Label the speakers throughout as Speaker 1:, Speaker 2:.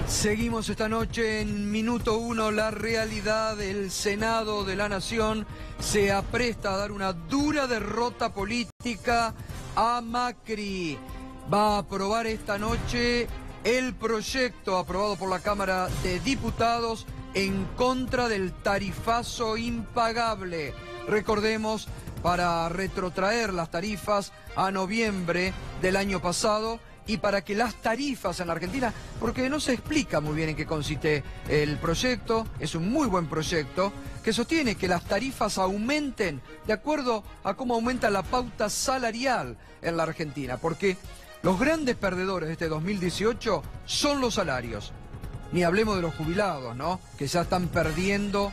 Speaker 1: Seguimos esta noche en Minuto 1, la realidad. El Senado de la Nación se apresta a dar una dura derrota política a Macri. Va a aprobar esta noche el proyecto aprobado por la Cámara de Diputados en contra del tarifazo impagable. Recordemos, para retrotraer las tarifas a noviembre del año pasado y para que las tarifas en la Argentina, porque no se explica muy bien en qué consiste el proyecto, es un muy buen proyecto, que sostiene que las tarifas aumenten de acuerdo a cómo aumenta la pauta salarial en la Argentina, porque los grandes perdedores de este 2018 son los salarios. Ni hablemos de los jubilados, ¿no? Que ya están perdiendo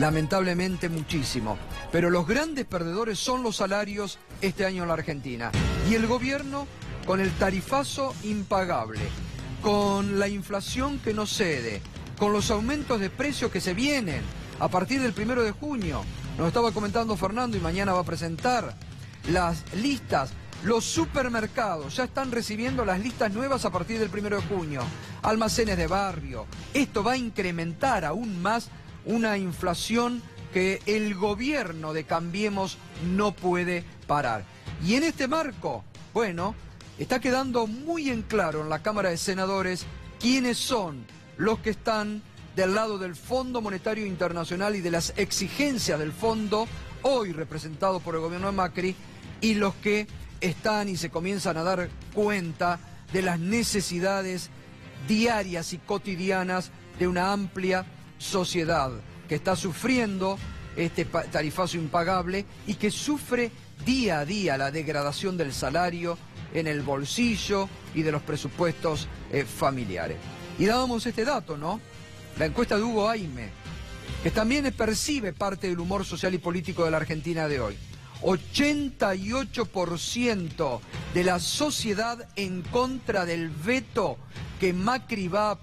Speaker 1: lamentablemente muchísimo. Pero los grandes perdedores son los salarios este año en la Argentina. Y el gobierno, con el tarifazo impagable, con la inflación que no cede, con los aumentos de precios que se vienen a partir del 1 de junio. Nos estaba comentando Fernando y mañana va a presentar las listas. Los supermercados ya están recibiendo las listas nuevas a partir del 1 de junio. Almacenes de barrio. Esto va a incrementar aún más una inflación que el gobierno de Cambiemos no puede parar. Y en este marco, bueno, está quedando muy en claro en la Cámara de Senadores quiénes son los que están del lado del Fondo Monetario Internacional y de las exigencias del fondo, hoy representado por el gobierno de Macri, y los que están y se comienzan a dar cuenta de las necesidades diarias y cotidianas de una amplia sociedad que está sufriendo este tarifazo impagable y que sufre día a día la degradación del salario en el bolsillo y de los presupuestos familiares. Y dábamos este dato, ¿no? La encuesta de Hugo Aime, que también percibe parte del humor social y político de la Argentina de hoy. 88% de la sociedad en contra del veto que Macri va a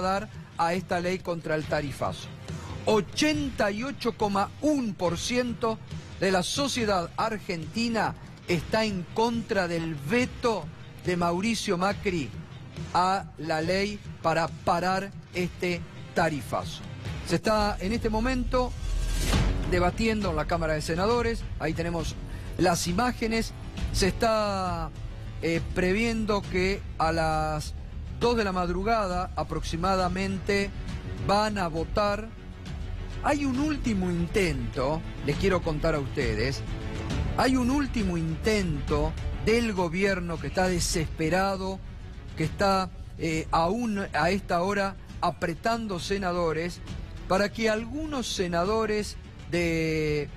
Speaker 1: dar a esta ley contra el tarifazo. 88,1% de la sociedad argentina está en contra del veto de Mauricio Macri a la ley para parar este tarifazo. Se está en este momento debatiendo en la Cámara de Senadores, ahí tenemos las imágenes, se está previendo que a las 2 de la madrugada aproximadamente van a votar. Hay un último intento, les quiero contar a ustedes, hay un último intento del gobierno que está desesperado, que está aún a esta hora apretando senadores para que algunos senadores del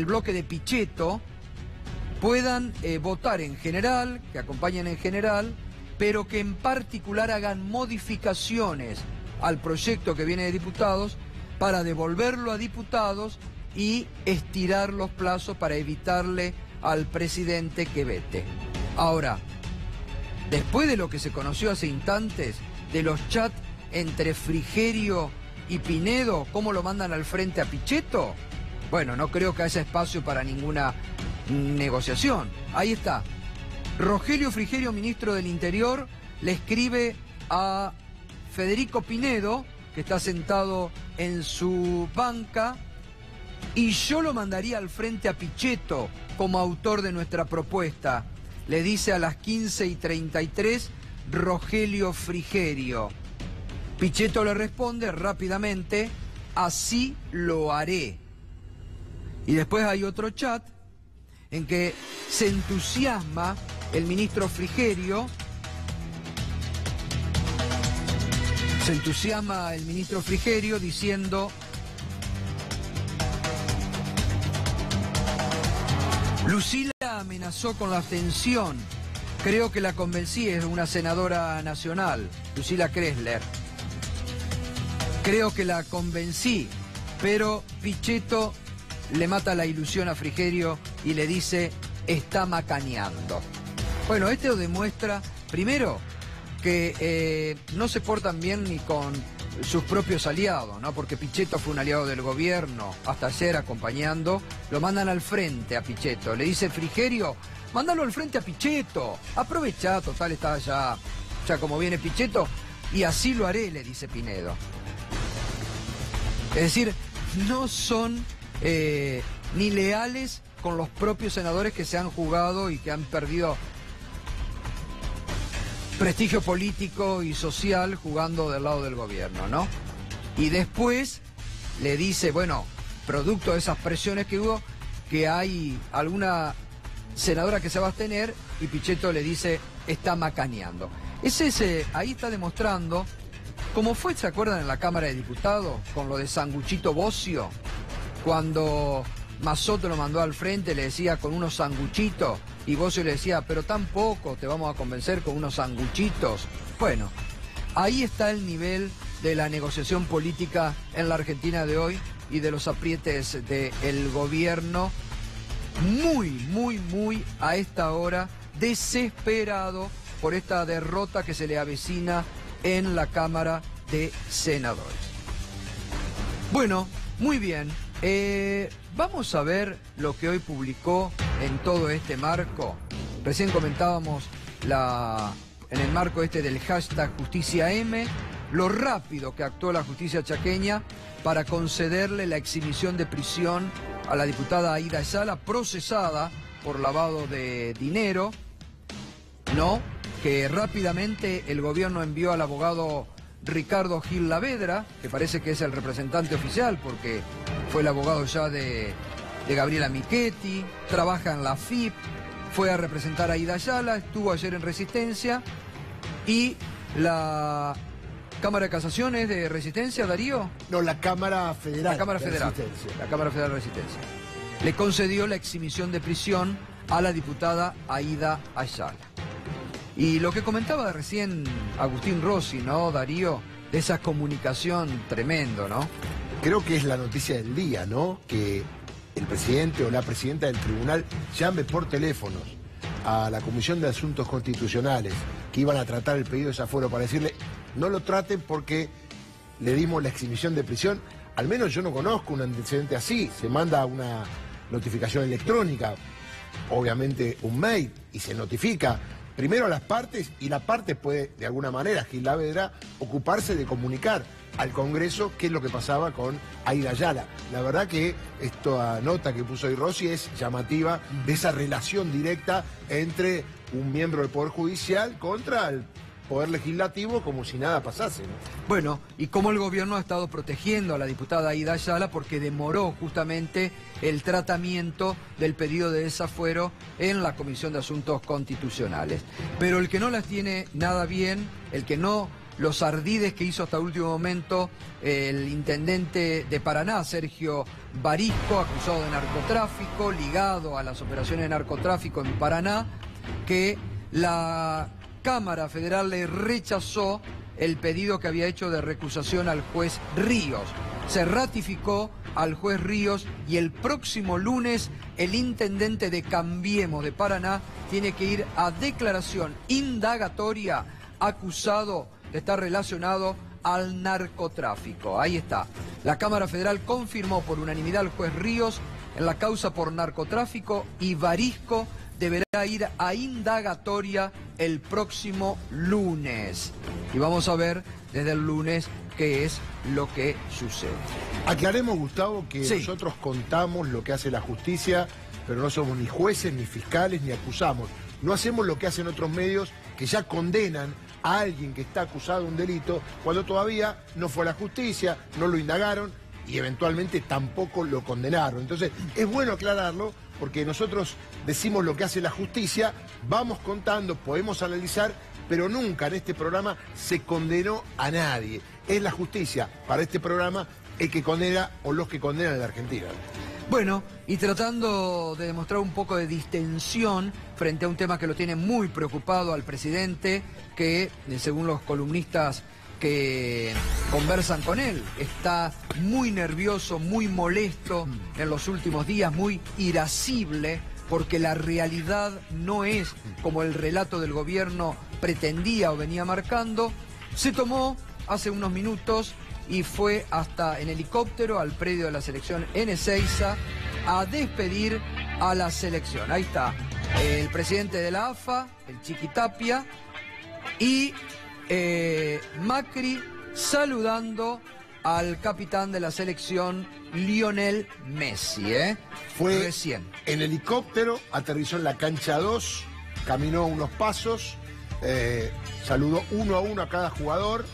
Speaker 1: bloque de Pichetto puedan votar en general, que acompañen en general, pero que en particular hagan modificaciones al proyecto que viene de diputados para devolverlo a diputados y estirar los plazos para evitarle al presidente que vete. Ahora, después de lo que se conoció hace instantes, de los chats entre Frigerio y Pinedo, ¿cómo lo mandan al frente a Pichetto? Bueno, no creo que haya espacio para ninguna negociación. Ahí está. Rogelio Frigerio, ministro del Interior, le escribe a Federico Pinedo, que está sentado en su banca, y yo lo mandaría al frente a Pichetto como autor de nuestra propuesta. Le dice a las 15:33 Rogelio Frigerio. Pichetto le responde rápidamente, así lo haré. Y después hay otro chat en que se entusiasma el ministro Frigerio, diciendo: Lucila amenazó con la abstención. Creo que la convencí, es una senadora nacional, Lucila Kressler. Creo que la convencí, pero Pichetto le mata la ilusión a Frigerio y le dice, está macaneando. Bueno, esto demuestra, primero, que no se portan bien ni con sus propios aliados, ¿no? Porque Pichetto fue un aliado del gobierno, hasta ayer acompañando, lo mandan al frente a Pichetto. Le dice Frigerio, mándalo al frente a Pichetto, aprovecha, total está ya como viene Pichetto, y así lo haré, le dice Pinedo. Es decir, no son ni leales con los propios senadores que se han jugado y que han perdido prestigio político y social jugando del lado del gobierno, ¿no? Y después le dice, bueno, producto de esas presiones que hubo, que hay alguna senadora que se va a abstener, y Pichetto le dice, está macaneando. Ahí está demostrando, como fue, ¿se acuerdan en la Cámara de Diputados, con lo de Sanguchito Bocio? Cuando Mazzotto lo mandó al frente, le decía con unos sanguchitos, y Bocio le decía, pero tampoco te vamos a convencer con unos sanguchitos. Bueno, ahí está el nivel de la negociación política en la Argentina de hoy y de los aprietes del gobierno, muy a esta hora, desesperado por esta derrota que se le avecina en la Cámara de Senadores. Bueno, muy bien. Vamos a ver lo que hoy publicó en todo este marco. Recién comentábamos en el marco del hashtag #JusticiaM, lo rápido que actuó la justicia chaqueña para concederle la exhibición de prisión a la diputada Aida Ayala, procesada por lavado de dinero, ¿no? Que rápidamente el gobierno envió al abogado Ricardo Gil Lavedra, que parece que es el representante oficial porque fue el abogado ya de Gabriela Michetti, trabaja en la AFIP, fue a representar a Aida Ayala, estuvo ayer en Resistencia, y la Cámara de Casación es de Resistencia, Darío.
Speaker 2: No, la Cámara Federal.
Speaker 1: La Cámara Federal. La Cámara Federal de Resistencia. Le concedió la exhibición de prisión a la diputada Aida Ayala. Y lo que comentaba recién Agustín Rossi, ¿no, Darío? De esa comunicación tremendo, ¿no?
Speaker 2: Creo que es la noticia del día, ¿no? Que el presidente o la presidenta del tribunal llame por teléfonos a la Comisión de Asuntos Constitucionales que iban a tratar el pedido de desafuero para decirle, no lo traten porque le dimos la exhibición de prisión. Al menos yo no conozco un antecedente así. Se manda una notificación electrónica, obviamente un mail, y se notifica primero a las partes, y la parte puede, de alguna manera, Gil Lavedra, ocuparse de comunicar al Congreso qué es lo que pasaba con Aida Ayala. La verdad que esta nota que puso hoy Rossi es llamativa de esa relación directa entre un miembro del Poder Judicial contra el Poder Legislativo, como si nada pasase, ¿no?
Speaker 1: Bueno, y cómo el gobierno ha estado protegiendo a la diputada Aida Ayala porque demoró justamente el tratamiento del pedido de desafuero en la Comisión de Asuntos Constitucionales. Pero el que no las tiene nada bien, los ardides que hizo hasta el último momento el intendente de Paraná, Sergio Barisco, acusado de narcotráfico, ligado a las operaciones de narcotráfico en Paraná, que la Cámara Federal le rechazó el pedido que había hecho de recusación al juez Ríos. Se ratificó al juez Ríos y el próximo lunes el intendente de Cambiemos de Paraná tiene que ir a declaración indagatoria acusado de estar relacionado al narcotráfico. Ahí está. La Cámara Federal confirmó por unanimidad al juez Ríos en la causa por narcotráfico y Barisco deberá ir a indagatoria el próximo lunes. Y vamos a ver desde el lunes qué es lo que sucede.
Speaker 2: Aclaremos, Gustavo, que
Speaker 1: sí,
Speaker 2: nosotros contamos lo que hace la justicia, pero no somos ni jueces, ni fiscales, ni acusamos. No hacemos lo que hacen otros medios que ya condenan a alguien que está acusado de un delito cuando todavía no fue a la justicia, no lo indagaron y eventualmente tampoco lo condenaron. Entonces, es bueno aclararlo porque nosotros decimos lo que hace la justicia, vamos contando, podemos analizar, pero nunca en este programa se condenó a nadie. Es la justicia para este programa el que condena o los que condenan a la Argentina.
Speaker 1: Bueno, y tratando de demostrar un poco de distensión frente a un tema que lo tiene muy preocupado al presidente, que según los columnistas que conversan con él, está muy nervioso, muy molesto en los últimos días, muy irascible, porque la realidad no es como el relato del gobierno pretendía o venía marcando. Se tomó hace unos minutos y fue hasta en helicóptero al predio de la selección en Ezeiza a despedir a la selección. Ahí está el presidente de la AFA, el Chiqui Tapia, y Macri saludando al capitán de la selección, Lionel Messi,
Speaker 2: Fue
Speaker 1: recién.
Speaker 2: en helicóptero, aterrizó en la cancha 2, caminó unos pasos, saludó uno a uno a cada jugador.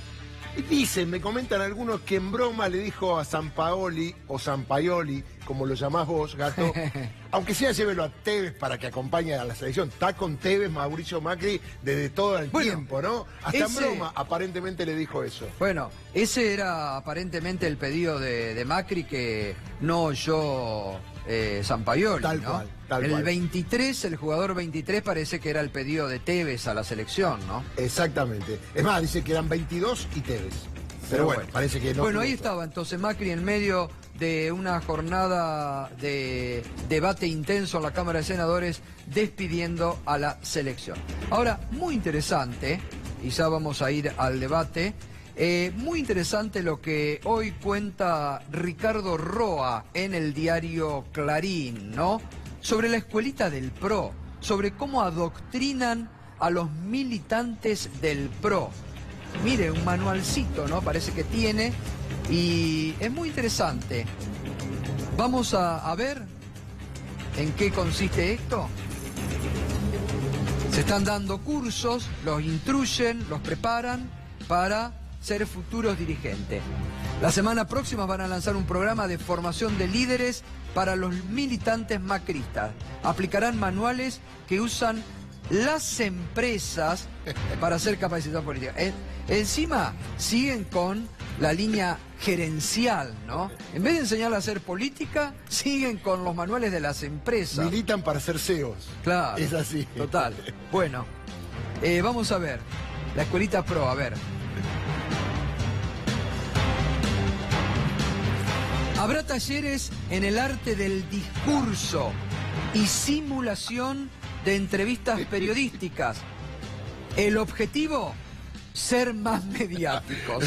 Speaker 2: Y dicen, me comentan algunos, que en broma le dijo a Sampaoli, o Sampaioli, como lo llamás vos, Gato, aunque sea llévelo a Tevez para que acompañe a la selección. Está con Tevez Mauricio Macri desde todo el tiempo, ¿no? Hasta en broma aparentemente le dijo eso.
Speaker 1: Bueno, ese era aparentemente el pedido de Macri que no oyó Sampaioli,
Speaker 2: Tal
Speaker 1: ¿no?
Speaker 2: cual, tal
Speaker 1: el
Speaker 2: cual.
Speaker 1: 23, el jugador 23 parece que era el pedido de Tevez a la selección, ¿no?
Speaker 2: Exactamente. Es más, dice que eran 22 y Tevez. Pero bueno, parece que no.
Speaker 1: Bueno, ahí estaba entonces Macri en medio de una jornada de debate intenso en la Cámara de Senadores, despidiendo a la selección. Ahora, muy interesante, y ya vamos a ir al debate, muy interesante lo que hoy cuenta Ricardo Roa en el diario Clarín, ¿no? Sobre la escuelita del PRO, sobre cómo adoctrinan a los militantes del PRO. Mire, un manualcito, ¿no? Parece que tiene, y es muy interesante. Vamos a ver en qué consiste esto. Se están dando cursos, los instruyen, los preparan para ser futuros dirigentes. La semana próxima van a lanzar un programa de formación de líderes para los militantes macristas. Aplicarán manuales que usan las empresas para hacer capacitación política. Encima siguen con la línea gerencial, ¿no? En vez de enseñarle a hacer política, siguen con los manuales de las empresas.
Speaker 2: Militan para ser CEOs.
Speaker 1: Claro.
Speaker 2: Es así.
Speaker 1: Total. Bueno, vamos a ver. La escuelita PRO, a ver. Habrá talleres en el arte del discurso y simulación de entrevistas periodísticas. El objetivo, ser más mediáticos.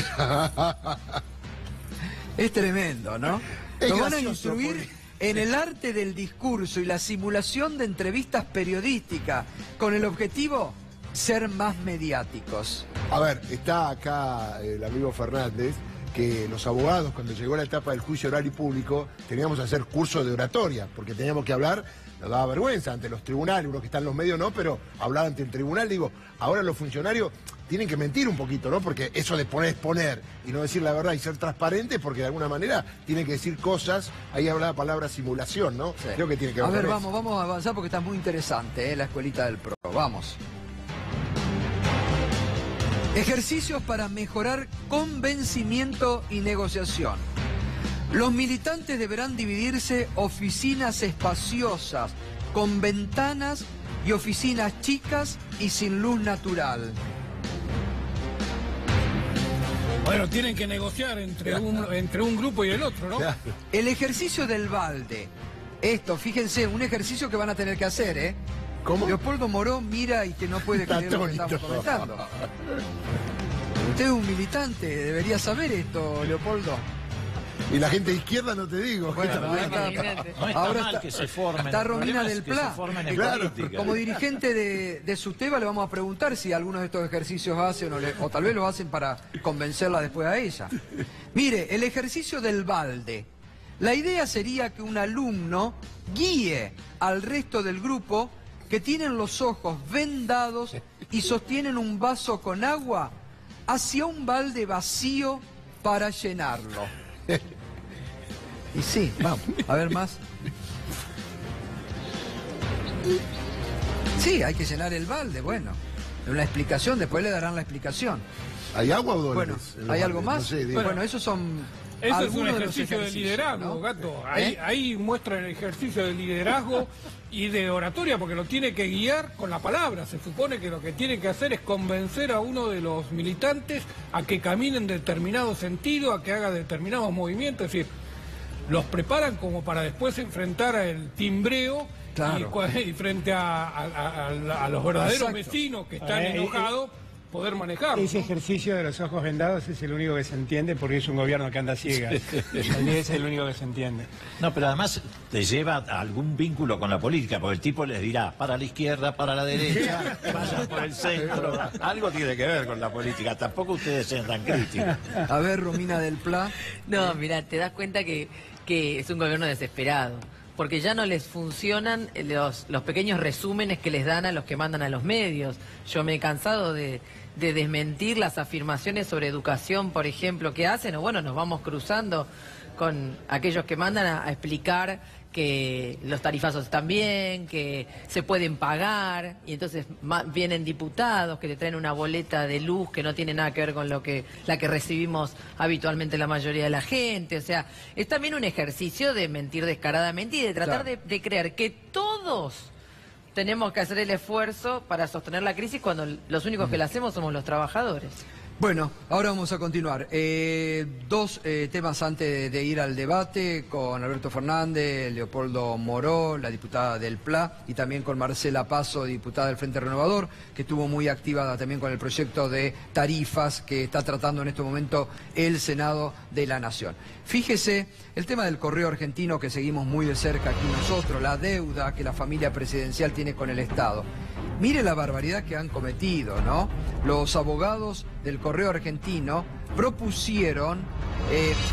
Speaker 1: Es tremendo, ¿no? Nos van a instruir en el arte del discurso y la simulación de entrevistas periodísticas con el objetivo, ser más mediáticos.
Speaker 2: A ver, está acá el amigo Fernández, que los abogados, cuando llegó la etapa del juicio oral y público, teníamos que hacer cursos de oratoria, porque teníamos que hablar, nos daba vergüenza ante los tribunales, uno que está en los medios no, pero hablar ante el tribunal, digo, ahora los funcionarios tienen que mentir un poquito, ¿no? Porque eso de exponer y no decir la verdad y ser transparente, porque de alguna manera tienen que decir cosas, ahí habla la palabra simulación, ¿no? Sí. Creo que tiene que ver.
Speaker 1: A ver, vamos a avanzar porque está muy interesante, la escuelita del PRO. Vamos. Ejercicios para mejorar convencimiento y negociación. Los militantes deberán dividirse oficinas espaciosas, con ventanas y oficinas chicas y sin luz natural.
Speaker 3: Bueno, tienen que negociar entre un grupo y el otro, ¿no?
Speaker 1: El ejercicio del balde. Esto, fíjense, un ejercicio que van a tener que hacer, ¿eh?
Speaker 2: ¿Cómo?
Speaker 1: Leopoldo Moró mira y que no puede creer lo que estamos comentando. Usted es un militante, debería saber esto, Leopoldo.
Speaker 2: Y la gente de izquierda no te digo.
Speaker 1: Bueno, ahora está Romina del Pla.
Speaker 2: Claro.
Speaker 1: Como dirigente de SUTEBA le vamos a preguntar si algunos de estos ejercicios hace o tal vez lo hacen para convencerla después a ella. Mire, el ejercicio del balde. La idea sería que un alumno guíe al resto del grupo que tienen los ojos vendados y sostienen un vaso con agua hacia un balde vacío para llenarlo. Y sí, vamos, a ver más. Sí, hay que llenar el balde, bueno. Una explicación, después le darán la explicación.
Speaker 2: ¿Hay agua o dólares?
Speaker 1: Bueno, ¿hay algo más?
Speaker 2: No sé,
Speaker 1: bueno, esos son...
Speaker 3: Eso es un ejercicio de liderazgo, ¿no? Gato. Ahí muestra el ejercicio de liderazgo y de oratoria, porque lo tiene que guiar con la palabra. Se supone que lo que tiene que hacer es convencer a uno de los militantes a que camine en determinado sentido, a que haga determinados movimientos. Es decir, los preparan como para después enfrentar al timbreo. Claro. Y frente a los verdaderos vecinos que están enojados, poder manejarlo.
Speaker 4: Ese ejercicio de los ojos vendados es el único que se entiende porque es un gobierno que anda ciega. Es el único que se entiende.
Speaker 5: No, pero además te lleva a algún vínculo con la política, porque el tipo les dirá para la izquierda, para la derecha, vayan por el centro. Algo tiene que ver con la política, tampoco ustedes sean tan críticos.
Speaker 1: A ver, Romina del Pla.
Speaker 6: No, mira, te das cuenta que es un gobierno desesperado. Porque ya no les funcionan los pequeños resúmenes que les dan a los que mandan a los medios. Yo me he cansado de desmentir las afirmaciones sobre educación, por ejemplo, que hacen, o bueno, nos vamos cruzando con aquellos que mandan a explicar que los tarifazos están bien, que se pueden pagar, y entonces vienen diputados que te traen una boleta de luz que no tiene nada que ver con la que recibimos habitualmente la mayoría de la gente. O sea, es también un ejercicio de mentir descaradamente y de tratar de creer que todos tenemos que hacer el esfuerzo para sostener la crisis cuando los únicos que la hacemos somos los trabajadores.
Speaker 1: Bueno, ahora vamos a continuar. Dos temas antes de ir al debate con Alberto Fernández, Leopoldo Moró, la diputada del Pla, y también con Marcela Paso, diputada del Frente Renovador, que estuvo muy activada también con el proyecto de tarifas que está tratando en este momento el Senado de la Nación. Fíjese, el tema del correo argentino que seguimos muy de cerca aquí nosotros, la deuda que la familia presidencial tiene con el Estado. Mire la barbaridad que han cometido, ¿no? Los abogados del correo argentino propusieron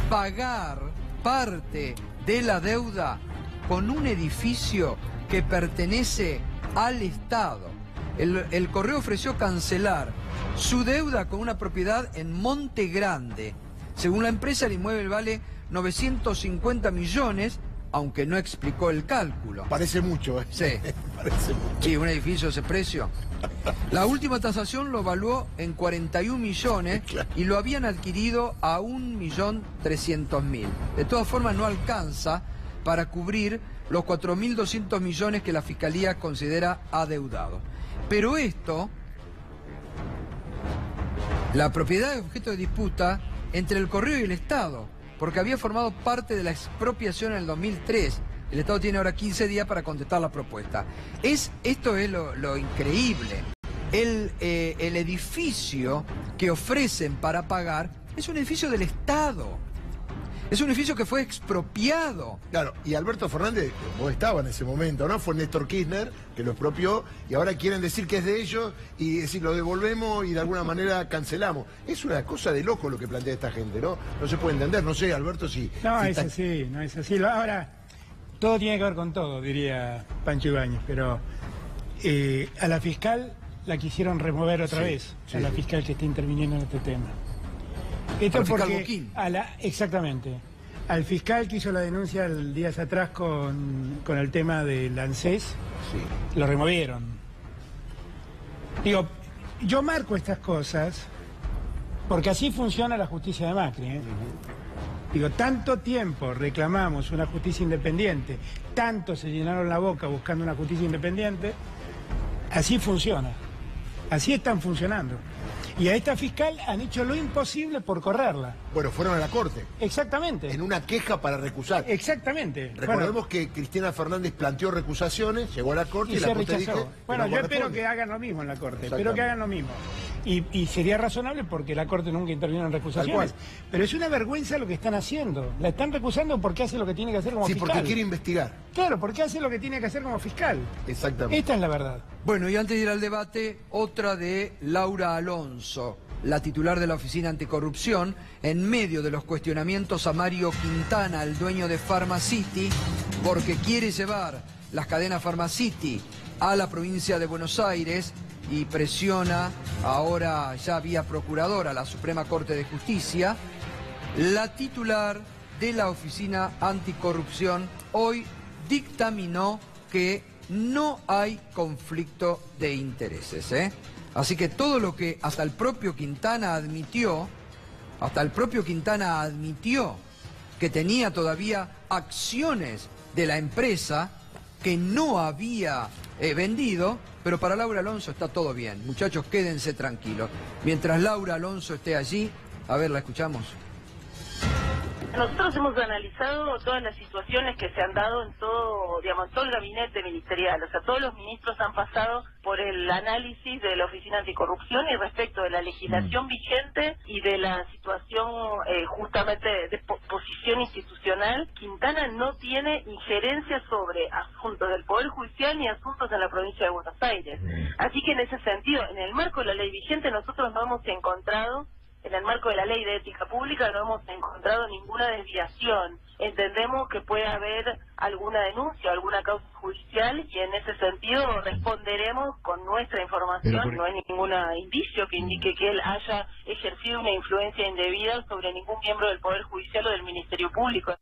Speaker 1: pagar parte de la deuda con un edificio que pertenece al Estado. El correo ofreció cancelar su deuda con una propiedad en Monte Grande. Según la empresa, el inmueble vale 950 millones, aunque no explicó el cálculo.
Speaker 2: Parece mucho, ¿eh?
Speaker 1: Sí.
Speaker 2: Parece mucho.
Speaker 1: Sí, un edificio de ese precio. La última tasación lo evaluó en 41 millones y lo habían adquirido a 1.300.000. De todas formas, no alcanza para cubrir los 4.200 millones que la Fiscalía considera adeudado. Pero esto, la propiedad es objeto de disputa entre el Correo y el Estado, porque había formado parte de la expropiación en el 2003. El Estado tiene ahora 15 días para contestar la propuesta. Esto es lo increíble. El edificio que ofrecen para pagar es un edificio del Estado. Es un edificio que fue expropiado.
Speaker 2: Claro, y Alberto Fernández, vos estabas en ese momento, ¿no? Fue Néstor Kirchner que lo expropió y ahora quieren decir que es de ellos y decir lo devolvemos y de alguna manera cancelamos. Es una cosa de loco lo que plantea esta gente, ¿no? No se puede entender, no sé, Alberto, si...
Speaker 4: No, es así, no es así. Ahora, todo tiene que ver con todo, diría Pancho Ibáñez, pero a la fiscal la quisieron remover otra vez, a la fiscal que está interviniendo en este tema. Esto porque exactamente. Al fiscal que hizo la denuncia días atrás con el tema del ANSES, lo removieron. Digo, yo marco estas cosas porque así funciona la justicia de Macri, ¿eh? Digo, tanto tiempo reclamamos una justicia independiente, tanto se llenaron la boca buscando una justicia independiente, así funciona. Así están funcionando. Y a esta fiscal han hecho lo imposible por correrla.
Speaker 2: Bueno, fueron a la Corte.
Speaker 4: Exactamente.
Speaker 2: En una queja para recusar.
Speaker 4: Exactamente.
Speaker 2: Recordemos que Cristina Fernández planteó recusaciones, llegó a la Corte y la Corte dijo...
Speaker 4: Bueno, yo espero que hagan lo mismo en la Corte. Espero que hagan lo mismo. Y sería razonable porque la Corte nunca intervino en recusaciones. Pero es una vergüenza lo que están haciendo. La están recusando porque hace lo que tiene que hacer como fiscal.
Speaker 2: Sí, porque quiere investigar.
Speaker 4: Claro, porque hace lo que tiene que hacer como fiscal.
Speaker 2: Exactamente.
Speaker 4: Esta es la verdad.
Speaker 1: Bueno, y antes de ir al debate, otra de Laura Alonso, la titular de la Oficina Anticorrupción, en medio de los cuestionamientos a Mario Quintana, el dueño de Pharmacity, porque quiere llevar las cadenas Pharmacity a la provincia de Buenos Aires y presiona ahora ya vía procuradora la Suprema Corte de Justicia. La titular de la Oficina Anticorrupción hoy dictaminó que no hay conflicto de intereses, ¿eh? Así que todo lo que hasta el propio Quintana admitió que tenía todavía acciones de la empresa que no había vendido, pero para Laura Alonso está todo bien. Muchachos, quédense tranquilos. Mientras Laura Alonso esté allí, a ver, la escuchamos.
Speaker 7: Nosotros hemos analizado todas las situaciones que se han dado en todo, digamos, todo el gabinete ministerial. O sea, todos los ministros han pasado por el análisis de la Oficina Anticorrupción y respecto de la legislación vigente y de la situación justamente de posición institucional. Quintana no tiene injerencia sobre asuntos del Poder Judicial ni asuntos de la provincia de Buenos Aires. Así que en ese sentido, en el marco de la ley vigente, nosotros no hemos encontrado, en el marco de la ley de ética pública, no hemos encontrado ninguna desviación. Entendemos que puede haber alguna denuncia, alguna causa judicial, y en ese sentido responderemos con nuestra información. No hay ningún indicio que indique que él haya ejercido una influencia indebida sobre ningún miembro del Poder Judicial o del Ministerio Público.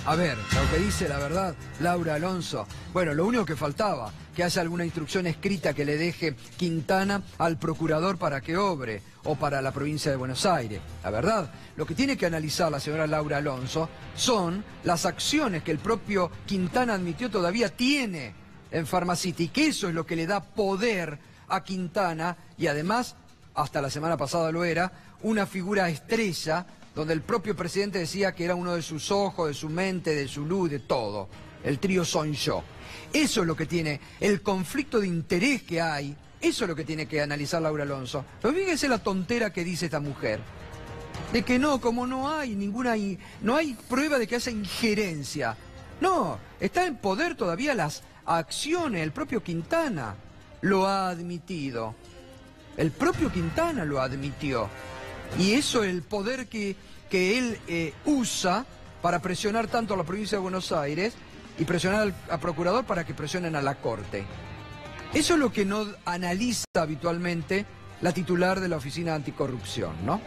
Speaker 1: A ver, lo que dice la verdad Laura Alonso, bueno, lo único que faltaba, que haya alguna instrucción escrita que le deje Quintana al procurador para que obre, o para la provincia de Buenos Aires. La verdad, lo que tiene que analizar la señora Laura Alonso son las acciones que el propio Quintana admitió todavía tiene en Pharmacity, que eso es lo que le da poder a Quintana, y además, hasta la semana pasada lo era, una figura estrella, donde el propio presidente decía que era uno de sus ojos, de su mente, de su luz, de todo. El trío Son Yo. Eso es lo que tiene, el conflicto de interés que hay, eso es lo que tiene que analizar Laura Alonso. Pero fíjese la tontera que dice esta mujer, de que no, como no hay no hay prueba de que haya injerencia. No, está en poder todavía las acciones, el propio Quintana lo ha admitido. El propio Quintana lo admitió. Y eso es el poder que él usa para presionar tanto a la provincia de Buenos Aires y presionar al procurador para que presionen a la Corte. Eso es lo que no analiza habitualmente la titular de la Oficina Anticorrupción, ¿no?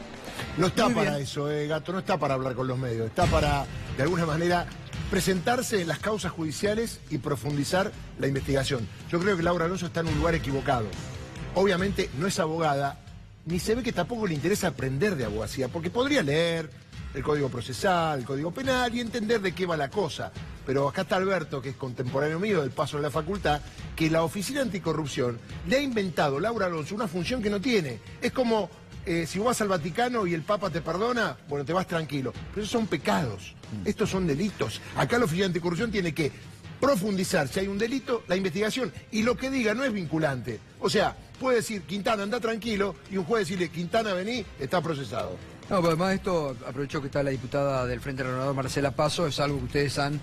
Speaker 2: No está para eso, Gato, no está para hablar con los medios, está para, de alguna manera, presentarse en las causas judiciales y profundizar la investigación. Yo creo que Laura Alonso está en un lugar equivocado. Obviamente no es abogada, ni se ve que tampoco le interesa aprender de abogacía, porque podría leer el Código Procesal, el Código Penal y entender de qué va la cosa. Pero acá está Alberto, que es contemporáneo mío del paso de la facultad, que la Oficina Anticorrupción le ha inventado, Laura Alonso, una función que no tiene. Es como si vas al Vaticano y el Papa te perdona, bueno, te vas tranquilo. Pero esos son pecados, estos son delitos. Acá la Oficina Anticorrupción tiene que profundizar, si hay un delito, la investigación. Y lo que diga no es vinculante. O sea, puede decir, Quintana, anda tranquilo, y un juez decirle, Quintana, vení, está procesado.
Speaker 1: No, pero además esto, aprovecho que está la diputada del Frente Renovador, Marcela Paso, es algo que ustedes han,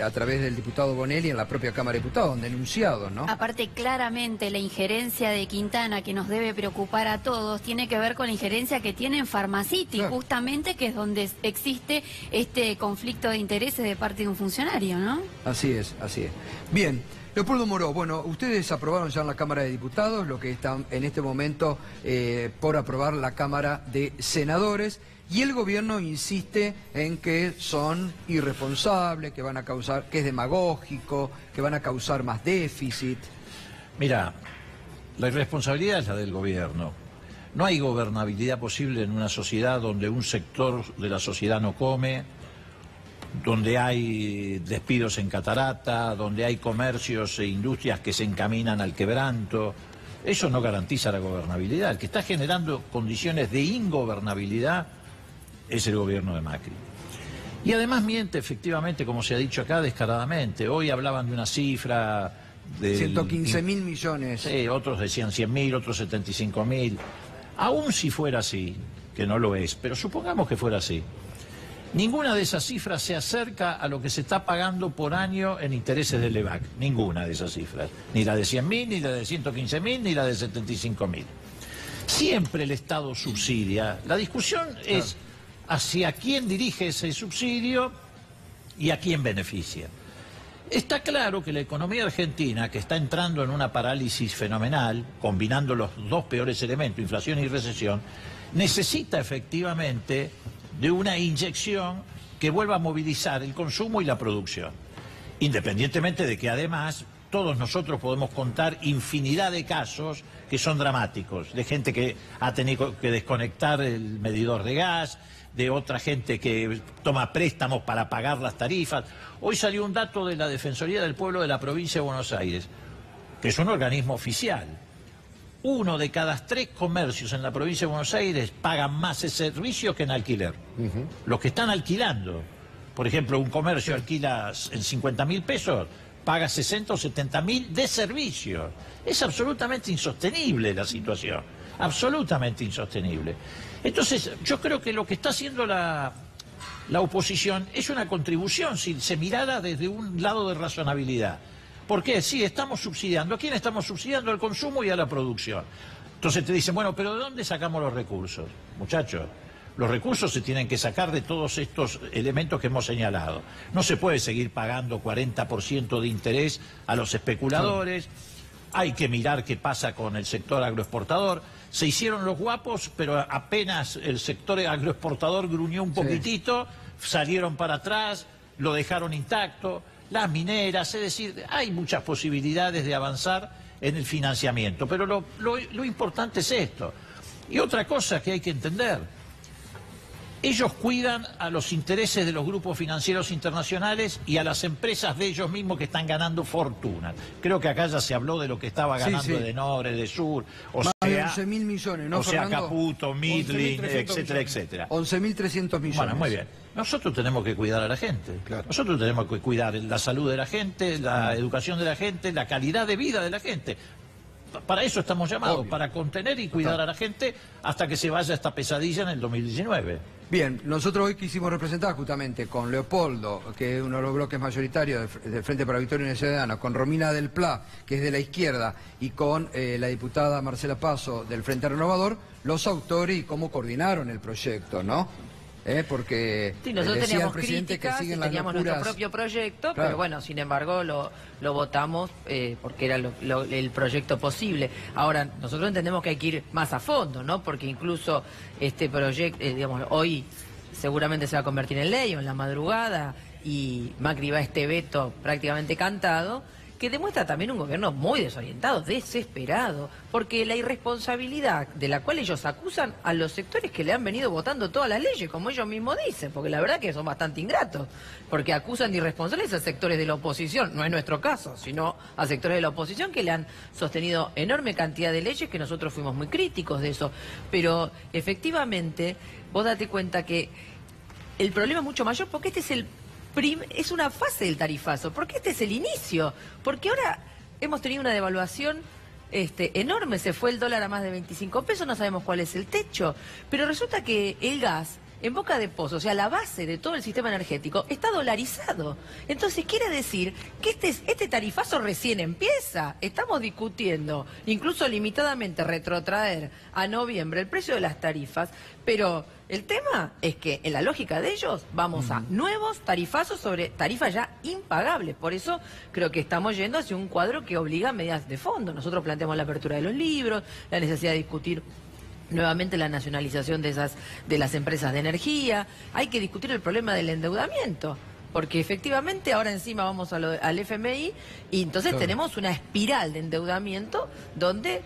Speaker 1: a través del diputado Bonelli en la propia Cámara de Diputados, han denunciado, ¿no?
Speaker 8: Aparte, claramente, la injerencia de Quintana, que nos debe preocupar a todos, tiene que ver con la injerencia que tiene en Pharmacity, claro, justamente, que es donde existe este conflicto de intereses de parte de un funcionario, ¿no? Así es, así es.
Speaker 1: Bien. Leopoldo Moró, bueno, ustedes aprobaron ya en la Cámara de Diputados lo que está en este momento por aprobar la Cámara de Senadores, y el gobierno insiste en que son irresponsables, que van a causar, que es demagógico, que van a causar más déficit.
Speaker 5: Mira, la irresponsabilidad es la del gobierno. No hay gobernabilidad posible en una sociedad donde un sector de la sociedad no come, donde hay despidos en catarata, donde hay comercios e industrias que se encaminan al quebranto. Eso no garantiza la gobernabilidad. El que está generando condiciones de ingobernabilidad es el gobierno de Macri. Y además miente, efectivamente, como se ha dicho acá, descaradamente. Hoy hablaban de una cifra de
Speaker 1: 115.000 millones.
Speaker 5: Sí, otros decían 100.000, otros 75.000. Aún si fuera así, que no lo es, pero supongamos que fuera así, ninguna de esas cifras se acerca a lo que se está pagando por año en intereses del EVAC. Ninguna de esas cifras. Ni la de 100.000, ni la de 115.000, ni la de 75.000. Siempre el Estado subsidia. La discusión es hacia quién dirige ese subsidio y a quién beneficia. Está claro que la economía argentina, que está entrando en una parálisis fenomenal, combinando los dos peores elementos, inflación y recesión, necesita efectivamente de una inyección que vuelva a movilizar el consumo y la producción. Independientemente de que además todos nosotros podemos contar infinidad de casos que son dramáticos, de gente que ha tenido que desconectar el medidor de gas, de otra gente que toma préstamos para pagar las tarifas. Hoy salió un dato de la Defensoría del Pueblo de la provincia de Buenos Aires, que es un organismo oficial. 1 de cada 3 comercios en la provincia de Buenos Aires pagan más ese servicio que en alquiler. Los que están alquilando, por ejemplo, un comercio alquila en 50.000 pesos, paga 60 o 70.000 de servicio. Es absolutamente insostenible la situación, absolutamente insostenible. Entonces, yo creo que lo que está haciendo la oposición es una contribución, si se mirara desde un lado de razonabilidad. ¿Por qué? Sí, estamos subsidiando. ¿A quién estamos subsidiando? Al consumo y a la producción. Entonces te dicen, bueno, pero ¿de dónde sacamos los recursos? Muchachos, los recursos se tienen que sacar de todos estos elementos que hemos señalado. No se puede seguir pagando 40% de interés a los especuladores. Hay que mirar qué pasa con el sector agroexportador. Se hicieron los guapos, pero apenas el sector agroexportador gruñó un poquitito, salieron para atrás, lo dejaron intacto. Las mineras, es decir, hay muchas posibilidades de avanzar en el financiamiento, pero lo importante es esto. Y otra cosa que hay que entender, ellos cuidan a los intereses de los grupos financieros internacionales y a las empresas de ellos mismos que están ganando fortuna. Creo que acá ya se habló de lo que estaba ganando Edenor, Edesur,
Speaker 1: más de 11.000 millones, ¿no, Fernando?
Speaker 5: Caputo, Midling, etcétera, etcétera.
Speaker 1: 11.300 millones.
Speaker 5: Bueno, muy bien. Nosotros tenemos que cuidar a la gente. Claro. Nosotros tenemos que cuidar la salud de la gente, la educación de la gente, la calidad de vida de la gente. Para eso estamos llamados, para contener y cuidar a la gente hasta que se vaya esta pesadilla en el 2019.
Speaker 1: Bien, nosotros hoy quisimos representar justamente con Leopoldo, que es uno de los bloques mayoritarios del Frente para la Victoria Unidad Ciudadana, con Romina del Pla, que es de la izquierda, y con la diputada Marcela Paso del Frente Renovador, los autores y cómo coordinaron el proyecto, ¿no? Porque
Speaker 6: sí, nosotros
Speaker 1: decía
Speaker 6: teníamos
Speaker 1: el presidente
Speaker 6: críticas,
Speaker 1: que siguen
Speaker 6: teníamos
Speaker 1: las locuras...
Speaker 6: nuestro propio proyecto,
Speaker 1: claro.
Speaker 6: Pero bueno, sin embargo lo votamos porque era el proyecto posible. Ahora, nosotros entendemos que hay que ir más a fondo, ¿no? Porque incluso este proyecto, digamos, hoy seguramente se va a convertir en ley o en la madrugada y Macri va a este veto prácticamente cantado, que demuestra también un gobierno muy desorientado, desesperado, porque la irresponsabilidad de la cual ellos acusan a los sectores que le han venido votando todas las leyes, como ellos mismos dicen, porque la verdad que son bastante ingratos, porque acusan de irresponsables a sectores de la oposición, no es nuestro caso, sino a sectores de la oposición que le han sostenido enorme cantidad de leyes, que nosotros fuimos muy críticos de eso, pero efectivamente vos date cuenta que el problema es mucho mayor, porque este es una fase del tarifazo, porque este es el inicio, porque ahora hemos tenido una devaluación enorme, se fue el dólar a más de 25 pesos, no sabemos cuál es el techo, pero resulta que el gas en boca de pozo, o sea, la base de todo el sistema energético, está dolarizado. Entonces quiere decir que este tarifazo recién empieza. Estamos discutiendo, incluso limitadamente, retrotraer a noviembre el precio de las tarifas, pero el tema es que en la lógica de ellos vamos a nuevos tarifazos sobre tarifas ya impagables. Por eso creo que estamos yendo hacia un cuadro que obliga a medidas de fondo. Nosotros planteamos la apertura de los libros, la necesidad de discutir nuevamente la nacionalización de las empresas de energía. Hay que discutir el problema del endeudamiento, porque efectivamente ahora encima vamos al FMI y entonces tenemos una espiral de endeudamiento donde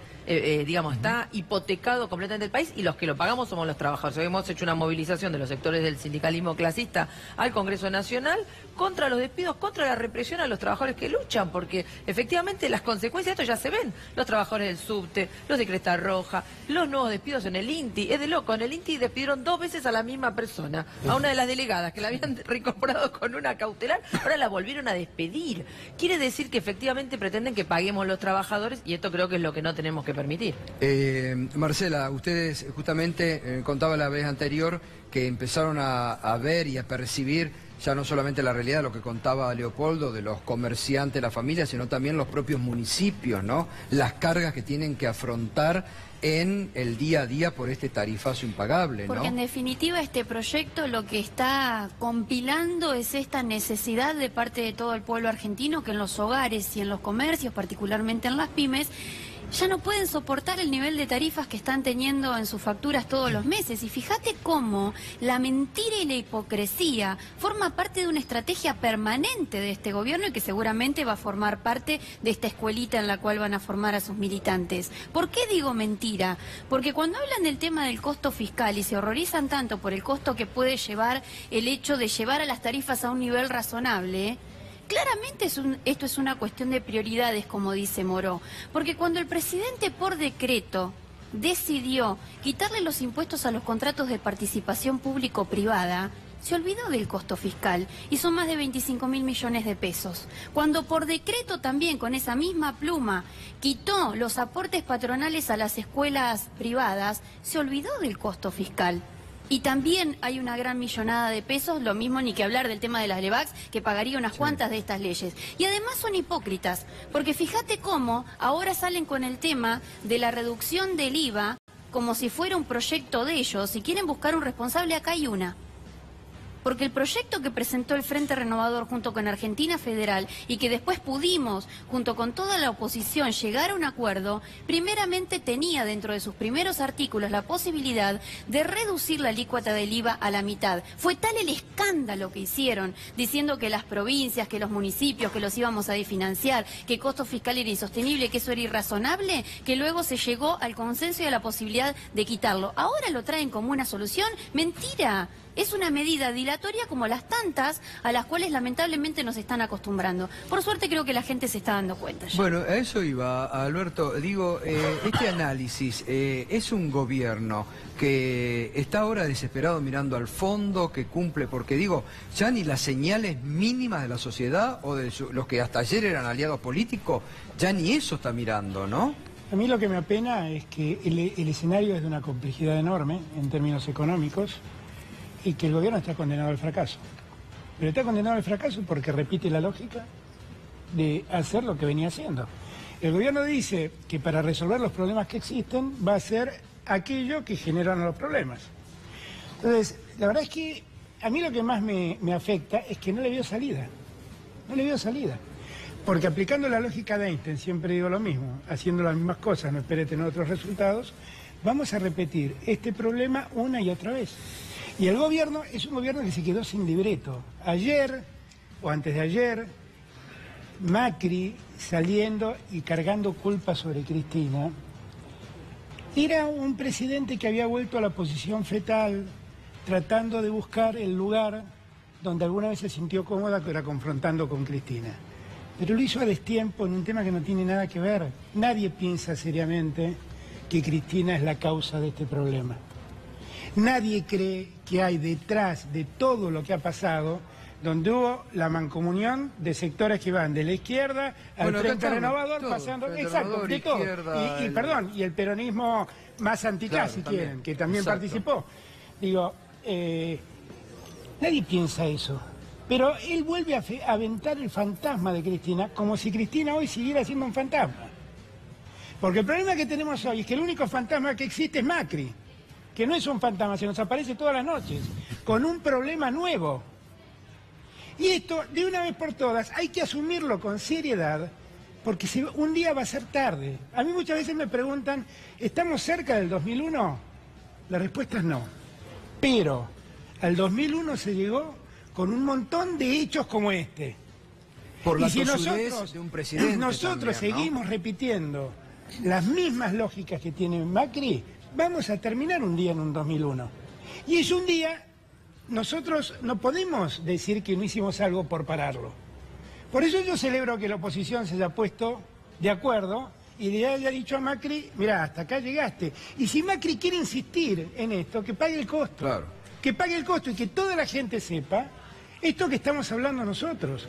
Speaker 6: digamos, está hipotecado completamente el país y los que lo pagamos somos los trabajadores. Hoy hemos hecho una movilización de los sectores del sindicalismo clasista al Congreso Nacional contra los despidos, contra la represión a los trabajadores que luchan, porque efectivamente las consecuencias de esto ya se ven. Los trabajadores del subte, los de Cresta Roja, los nuevos despidos en el INTI. Es de loco, en el INTI despidieron 2 veces a la misma persona, a una de las delegadas que la habían reincorporado con una cautelar, ahora la volvieron a despedir. Quiere decir que efectivamente pretenden que paguemos los trabajadores y esto creo que es lo que no tenemos que permitir.
Speaker 1: Marcela, ustedes justamente contaba la vez anterior que empezaron a ver y a percibir ya no solamente la realidad de lo que contaba Leopoldo, de los comerciantes, la familia, sino también los propios municipios, ¿no? Las cargas que tienen que afrontar en el día a día por este tarifazo impagable, ¿no?
Speaker 8: Porque en definitiva este proyecto lo que está compilando es esta necesidad de parte de todo el pueblo argentino que en los hogares y en los comercios, particularmente en las pymes, ya no pueden soportar el nivel de tarifas que están teniendo en sus facturas todos los meses. Y fíjate cómo la mentira y la hipocresía forma parte de una estrategia permanente de este gobierno y que seguramente va a formar parte de esta escuelita en la cual van a formar a sus militantes. ¿Por qué digo mentira? Porque cuando hablan del tema del costo fiscal y se horrorizan tanto por el costo que puede llevar el hecho de llevar a las tarifas a un nivel razonable, claramente esto es una cuestión de prioridades, como dice Moró, porque cuando el presidente por decreto decidió quitarle los impuestos a los contratos de participación público-privada, se olvidó del costo fiscal y son más de 25.000 millones de pesos. Cuando por decreto también, con esa misma pluma, quitó los aportes patronales a las escuelas privadas, se olvidó del costo fiscal. Y también hay una gran millonada de pesos, lo mismo ni que hablar del tema de las LEVAX, que pagaría unas cuantas de estas leyes. Y además son hipócritas, porque fíjate cómo ahora salen con el tema de la reducción del IVA, como si fuera un proyecto de ellos. Si quieren buscar un responsable, acá hay una. Porque el proyecto que presentó el Frente Renovador junto con Argentina Federal y que después pudimos, junto con toda la oposición, llegar a un acuerdo, primeramente tenía dentro de sus primeros artículos la posibilidad de reducir la alícuota del IVA a la mitad. Fue tal el escándalo que hicieron, diciendo que las provincias, que los municipios, que los íbamos a desfinanciar, que el costo fiscal era insostenible, que eso era irrazonable, que luego se llegó al consenso y a la posibilidad de quitarlo. Ahora lo traen como una solución. ¡Mentira! Es una medida dilatoria como las tantas a las cuales lamentablemente nos están acostumbrando. Por suerte creo que la gente se está dando cuenta ya.
Speaker 1: Bueno, a eso iba, Alberto. Digo, este análisis es un gobierno que está ahora desesperado mirando al fondo, que cumple, porque digo, ya ni las señales mínimas de la sociedad o de los que hasta ayer eran aliados políticos, ya ni eso está mirando, ¿no?
Speaker 4: A mí lo que me apena es que el escenario es de una complejidad enorme en términos económicos, y que el gobierno está condenado al fracaso. Pero está condenado al fracaso porque repite la lógica de hacer lo que venía haciendo. El gobierno dice que para resolver los problemas que existen va a hacer aquello que generaron los problemas. Entonces, la verdad es que a mí lo que más me afecta es que no le veo salida. No le veo salida. Porque aplicando la lógica de Einstein, siempre digo lo mismo, haciendo las mismas cosas, no espere tener otros resultados, vamos a repetir este problema una y otra vez. Y el gobierno es un gobierno que se quedó sin libreto. Ayer, o antes de ayer, Macri saliendo y cargando culpa sobre Cristina, era un presidente que había vuelto a la posición fetal, tratando de buscar el lugar donde alguna vez se sintió cómoda, que era confrontando con Cristina. Pero lo hizo a destiempo en un tema que no tiene nada que ver. Nadie piensa seriamente que Cristina es la causa de este problema. Nadie cree que hay detrás de todo lo que ha pasado, donde hubo la mancomunión de sectores que van de la izquierda al Frente Renovador, pasando, exacto, de todo. Y el peronismo más anticlás, si quieren, que también participó. Digo, nadie piensa eso. Pero él vuelve a aventar el fantasma de Cristina, como si Cristina hoy siguiera siendo un fantasma. Porque el problema que tenemos hoy es que el único fantasma que existe es Macri, que no es un fantasma, se nos aparece todas las noches, con un problema nuevo. Y esto, de una vez por todas, hay que asumirlo con seriedad, porque un día va a ser tarde. A mí muchas veces me preguntan, ¿estamos cerca del 2001? La respuesta es no. Pero al 2001 se llegó con un montón de hechos como este.
Speaker 1: Por la
Speaker 4: y si
Speaker 1: tosudez de un presidente
Speaker 4: nosotros
Speaker 1: también, ¿no?
Speaker 4: seguimos repitiendo las mismas lógicas que tiene Macri, vamos a terminar un día en un 2001. Y es un día, nosotros no podemos decir que no hicimos algo por pararlo. Por eso yo celebro que la oposición se haya puesto de acuerdo y le haya dicho a Macri, mira, hasta acá llegaste. Y si Macri quiere insistir en esto, que pague el costo.
Speaker 1: Claro.
Speaker 4: Que pague el costo y que toda la gente sepa esto que estamos hablando nosotros.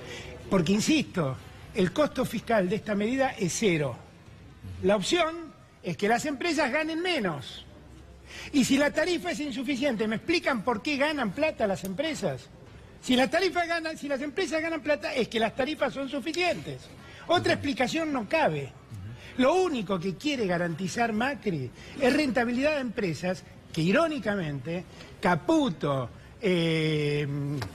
Speaker 4: Porque, insisto, el costo fiscal de esta medida es cero. La opción es que las empresas ganen menos. Y si la tarifa es insuficiente, ¿me explican por qué ganan plata las empresas? Si las empresas ganan plata, es que las tarifas son suficientes. Otra explicación no cabe. Lo único que quiere garantizar Macri es rentabilidad de empresas que, irónicamente, Caputo,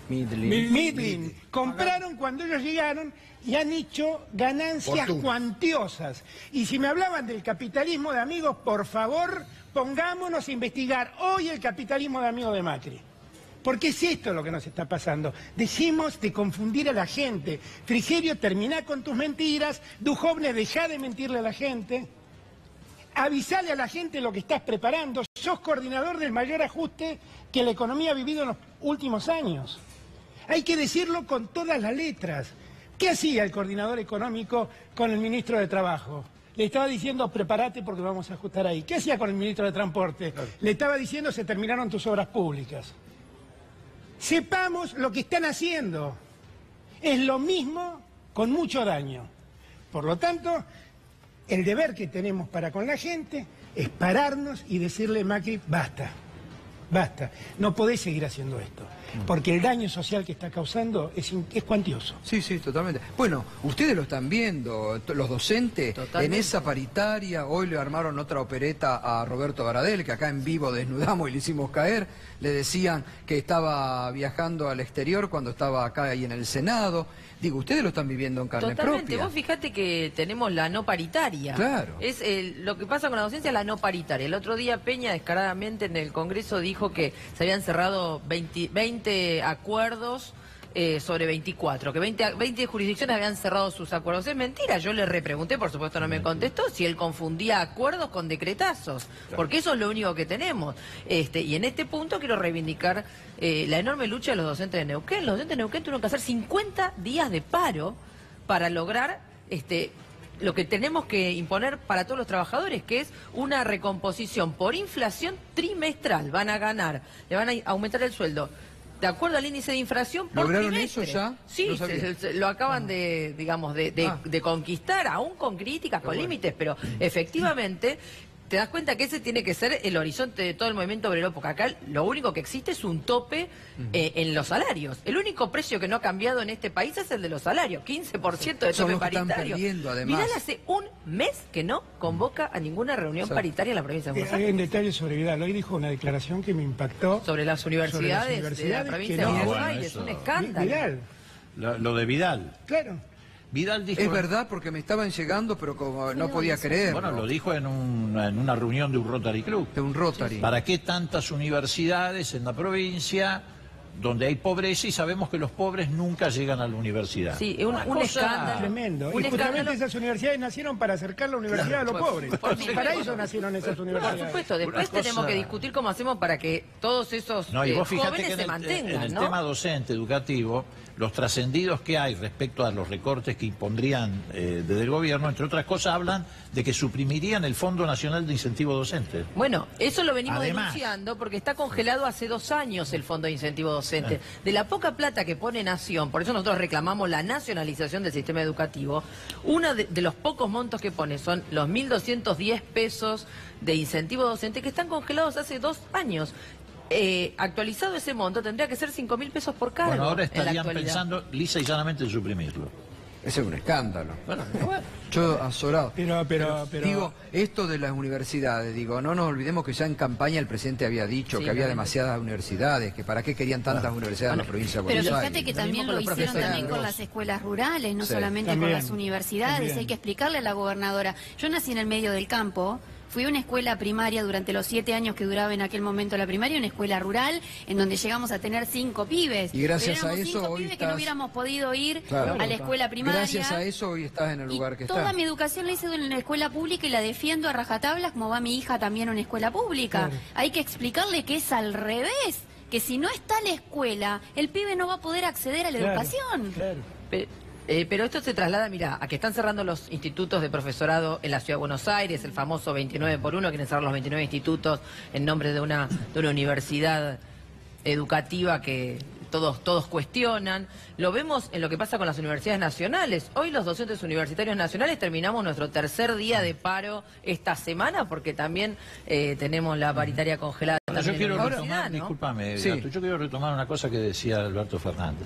Speaker 4: Midlin, compraron cuando ellos llegaron y han hecho ganancias cuantiosas. Y si me hablaban del capitalismo de amigos, por favor, pongámonos a investigar hoy el capitalismo de amigos de Macri. Porque es esto lo que nos está pasando. Dejemos de confundir a la gente. Frigerio, terminá con tus mentiras. Duhovne, dejá de mentirle a la gente. Avisale a la gente lo que estás preparando. Sos coordinador del mayor ajuste que la economía ha vivido en los últimos años. Hay que decirlo con todas las letras. ¿Qué hacía el coordinador económico con el ministro de Trabajo? Le estaba diciendo, prepárate porque vamos a ajustar ahí. ¿Qué hacía con el ministro de Transporte? Le estaba diciendo, se terminaron tus obras públicas. Sepamos lo que están haciendo. Es lo mismo con mucho daño. Por lo tanto, el deber que tenemos para con la gente es pararnos y decirle, Macri, basta. Basta, no podés seguir haciendo esto, porque el daño social que está causando es cuantioso.
Speaker 1: Sí, sí, totalmente. Bueno, ustedes lo están viendo, los docentes, totalmente. En esa paritaria, hoy le armaron otra opereta a Roberto Baradel, que acá en vivo desnudamos y le hicimos caer, le decían que estaba viajando al exterior cuando estaba acá y en el Senado. Digo, ustedes lo están viviendo en carne propia.
Speaker 6: Vos fijate que tenemos la no paritaria.
Speaker 1: Claro.
Speaker 6: Es lo que pasa con la docencia, la no paritaria. El otro día Peña descaradamente en el Congreso dijo que se habían cerrado 20 acuerdos sobre 24, que 20 jurisdicciones habían cerrado sus acuerdos. Es mentira, yo le repregunté, por supuesto no me contestó, si él confundía acuerdos con decretazos, porque eso es lo único que tenemos. Y en este punto quiero reivindicar la enorme lucha de los docentes de Neuquén. Los docentes de Neuquén tuvieron que hacer 50 días de paro para lograr lo que tenemos que imponer para todos los trabajadores, que es una recomposición por inflación trimestral. Van a ganar, le van a aumentar el sueldo de acuerdo al índice de inflación por
Speaker 1: ¿Lograron
Speaker 6: trimestre.
Speaker 1: eso ya?
Speaker 6: Sí,
Speaker 1: No
Speaker 6: lo acaban de, digamos, de conquistar, aún con críticas, con límites, pero efectivamente te das cuenta que ese tiene que ser el horizonte de todo el movimiento obrero, porque acá lo único que existe es un tope en los salarios. El único precio que no ha cambiado en este país es el de los salarios, 15% de tope paritario. Vidal hace un mes que no convoca a ninguna reunión paritaria en la provincia de Buenos Aires.
Speaker 4: Hay un detalle sobre Vidal. Hoy dijo una declaración que me impactó.
Speaker 6: Sobre las universidades de la provincia de Buenos Aires, es un escándalo.
Speaker 4: Vidal.
Speaker 5: Lo de Vidal.
Speaker 4: Claro.
Speaker 5: Vidal dijo...
Speaker 1: Es verdad, porque me estaban llegando, pero como no podía creer.
Speaker 5: Bueno, lo dijo en una reunión de un Rotary Club.
Speaker 1: De un Rotary.
Speaker 5: ¿Para qué tantas universidades en la provincia donde hay pobreza y sabemos que los pobres nunca llegan a la universidad?
Speaker 6: Sí, un escándalo.
Speaker 4: Tremendo. Y justamente esas universidades nacieron para acercar la universidad a los pobres. Para eso nacieron esas universidades.
Speaker 6: Por supuesto, después tenemos que discutir cómo hacemos para que todos esos
Speaker 5: y vos fíjate
Speaker 6: jóvenes
Speaker 5: que
Speaker 6: se mantengan.
Speaker 5: En el tema docente, educativo, los trascendidos que hay respecto a los recortes que impondrían desde el gobierno, entre otras cosas, hablan de que suprimirían el Fondo Nacional de Incentivo Docente.
Speaker 6: Bueno, eso lo venimos denunciando porque está congelado hace 2 años el Fondo de Incentivo Docente. De la poca plata que pone Nación, por eso nosotros reclamamos la nacionalización del sistema educativo, uno de los pocos montos que pone son los 1.210 pesos de incentivo docente que están congelados hace 2 años. Actualizado ese monto tendría que ser 5.000 pesos por cargo.
Speaker 5: Bueno, ahora estarían pensando lisa y llanamente en suprimirlo.
Speaker 1: Ese es un escándalo. Bueno, yo azorado.
Speaker 4: Pero
Speaker 1: digo, esto de las universidades, digo, no nos olvidemos que ya en campaña el presidente había dicho que había demasiadas universidades, que para qué querían tantas universidades en la provincia de Buenos Aires.
Speaker 8: Pero fíjate que también lo hicieron también con las escuelas rurales, no solamente con las universidades. Hay que explicarle a la gobernadora. Yo nací en el medio del campo. Fui a una escuela primaria durante los 7 años que duraba en aquel momento la primaria, una escuela rural, en donde llegamos a tener 5 pibes.
Speaker 1: Y gracias a eso
Speaker 8: 5
Speaker 1: hoy
Speaker 8: pibes
Speaker 1: estás...
Speaker 8: que no hubiéramos podido ir a la escuela primaria.
Speaker 1: Gracias a eso hoy estás en el lugar que estás.
Speaker 8: Toda mi educación la hice en la escuela pública y la defiendo a rajatablas, como va mi hija también en una escuela pública. Hay que explicarle que es al revés, que si no está la escuela, el pibe no va a poder acceder a la educación.
Speaker 6: Pero esto se traslada, mira, a que están cerrando los institutos de profesorado en la Ciudad de Buenos Aires, el famoso 29 por 1, quieren cerrar los 29 institutos en nombre de una universidad educativa que todos cuestionan. Lo vemos en lo que pasa con las universidades nacionales. Hoy los docentes universitarios nacionales terminamos nuestro 3er día de paro esta semana porque también tenemos la paritaria congelada.
Speaker 5: Yo quiero retomar, discúlpame, Gato, yo quiero retomar una cosa que decía Alberto Fernández.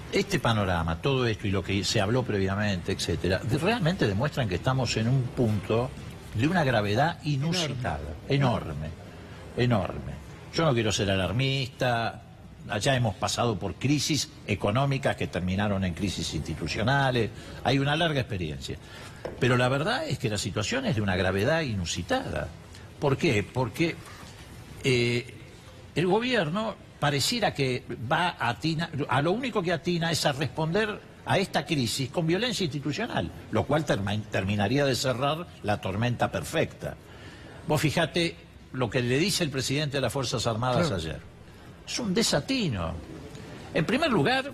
Speaker 5: Este panorama, todo esto y lo que se habló previamente, etcétera, realmente demuestran que estamos en un punto de una gravedad inusitada, enorme. Yo no quiero ser alarmista, allá hemos pasado por crisis económicas que terminaron en crisis institucionales, hay una larga experiencia. Pero la verdad es que la situación es de una gravedad inusitada. ¿Por qué? Porque el gobierno pareciera que va a lo único que atina es a responder a esta crisis con violencia institucional, lo cual terminaría de cerrar la tormenta perfecta. Vos fijate lo que le dice el presidente de las Fuerzas Armadas ayer. Es un desatino. En primer lugar,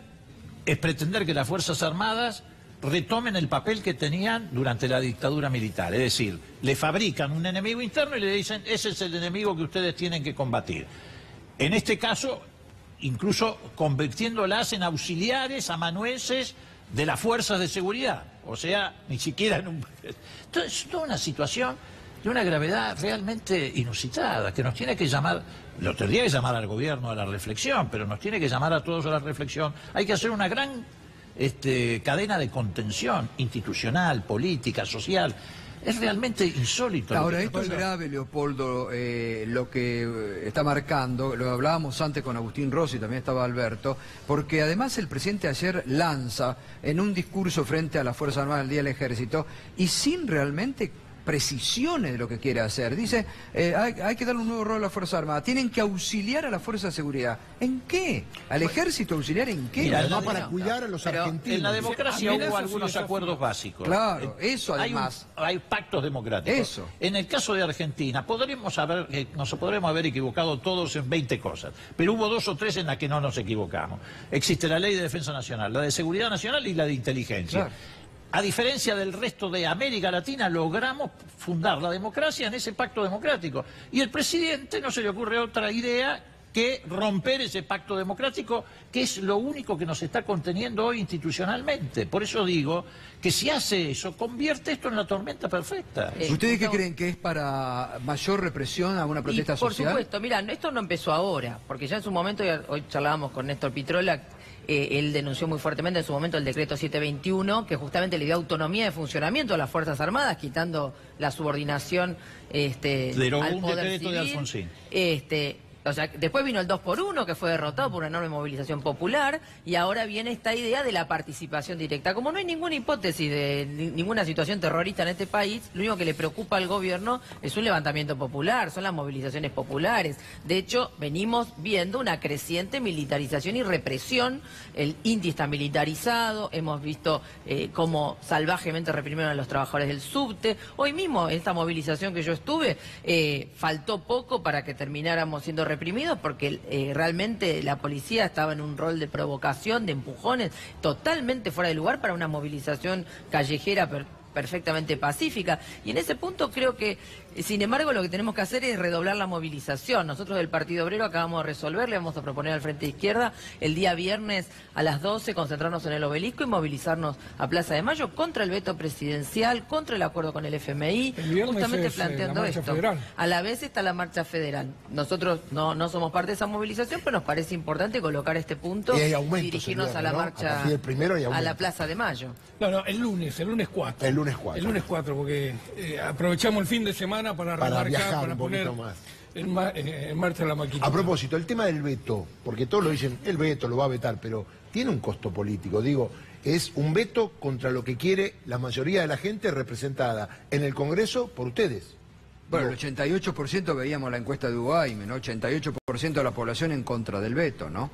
Speaker 5: es pretender que las Fuerzas Armadas retomen el papel que tenían durante la dictadura militar. Es decir, le fabrican un enemigo interno y le dicen, ese es el enemigo que ustedes tienen que combatir. En este caso, incluso convirtiéndolas en auxiliares, amanuenses de las fuerzas de seguridad. O sea, ni siquiera en un... Entonces, es toda una situación de una gravedad realmente inusitada, que nos tiene que llamar, lo tendría que llamar al gobierno a la reflexión, pero nos tiene que llamar a todos a la reflexión. Hay que hacer una gran cadena de contención institucional, política, social. Es realmente insólito.
Speaker 1: Ahora, esto es grave, Leopoldo, lo que está marcando, lo hablábamos antes con Agustín Rossi, también estaba Alberto, porque además el presidente ayer lanza en un discurso frente a las Fuerzas Armadas del Día del Ejército, y sin realmente precisiones de lo que quiere hacer. Dice, hay que darle un nuevo rol a la Fuerza Armada. Tienen que auxiliar a la Fuerza de Seguridad. ¿En qué? ¿Al ejército auxiliar en qué?
Speaker 2: Mira, no para cuidar a los argentinos.
Speaker 5: En la democracia hubo algunos acuerdos básicos.
Speaker 1: Claro, eso además.
Speaker 5: Hay pactos democráticos.
Speaker 1: Eso.
Speaker 5: En el caso de Argentina, nos podremos haber equivocado todos en 20 cosas, pero hubo 2 o 3 en las que no nos equivocamos. Existe la Ley de Defensa Nacional, la de Seguridad Nacional y la de Inteligencia. Claro. A diferencia del resto de América Latina, logramos fundar la democracia en ese pacto democrático. Y al presidente no se le ocurre otra idea que romper ese pacto democrático, que es lo único que nos está conteniendo hoy institucionalmente. Por eso digo que si hace eso, convierte esto en la tormenta perfecta.
Speaker 1: ¿Ustedes qué creen? ¿Que es para mayor represión a una protesta social?
Speaker 6: Por supuesto, mira, esto no empezó ahora, porque ya en su momento, hoy charlábamos con Néstor Pitrola, él denunció muy fuertemente en su momento el decreto 721, que justamente le dio autonomía de funcionamiento a las Fuerzas Armadas, quitando la subordinación al poder
Speaker 5: decreto
Speaker 6: civil.
Speaker 5: de Alfonsín.
Speaker 6: O sea, después vino el 2x1, que fue derrotado por una enorme movilización popular, y ahora viene esta idea de la participación directa. Como no hay ninguna hipótesis de ninguna situación terrorista en este país, lo único que le preocupa al gobierno es un levantamiento popular, son las movilizaciones populares. De hecho, venimos viendo una creciente militarización y represión. El INTI está militarizado, hemos visto cómo salvajemente reprimieron a los trabajadores del subte. Hoy mismo, en esta movilización que yo estuve, faltó poco para que termináramos siendo reprimidos, porque realmente la policía estaba en un rol de provocación, de empujones, totalmente fuera de lugar para una movilización callejera perfectamente pacífica. Y en ese punto creo que, sin embargo, lo que tenemos que hacer es redoblar la movilización. Nosotros del Partido Obrero acabamos de resolver, le vamos a proponer al Frente de Izquierda el día viernes a las 12 concentrarnos en el Obelisco y movilizarnos a Plaza de Mayo contra el veto presidencial, contra el acuerdo con el FMI, justamente planteando esto. Federal. A la vez está la marcha federal.Nosotros no somos parte de esa movilización, pero nos parece importante colocar este punto y dirigirnos a la marcha, a la Plaza de Mayo.
Speaker 3: No, el lunes 4. El lunes 4, porque aprovechamos el fin de semana para remarcar,
Speaker 2: viajar
Speaker 3: para poner en marcha la maquinita.
Speaker 2: A propósito, el tema del veto, porque todos lo dicen, el veto lo va a vetar, pero tiene un costo político. Digo, es un veto contra lo que quiere la mayoría de la gente representada en el Congreso por ustedes.
Speaker 1: Bueno, el 88% veíamos la encuesta de Ugaime, ¿no? 88% de la población en contra del veto, ¿no?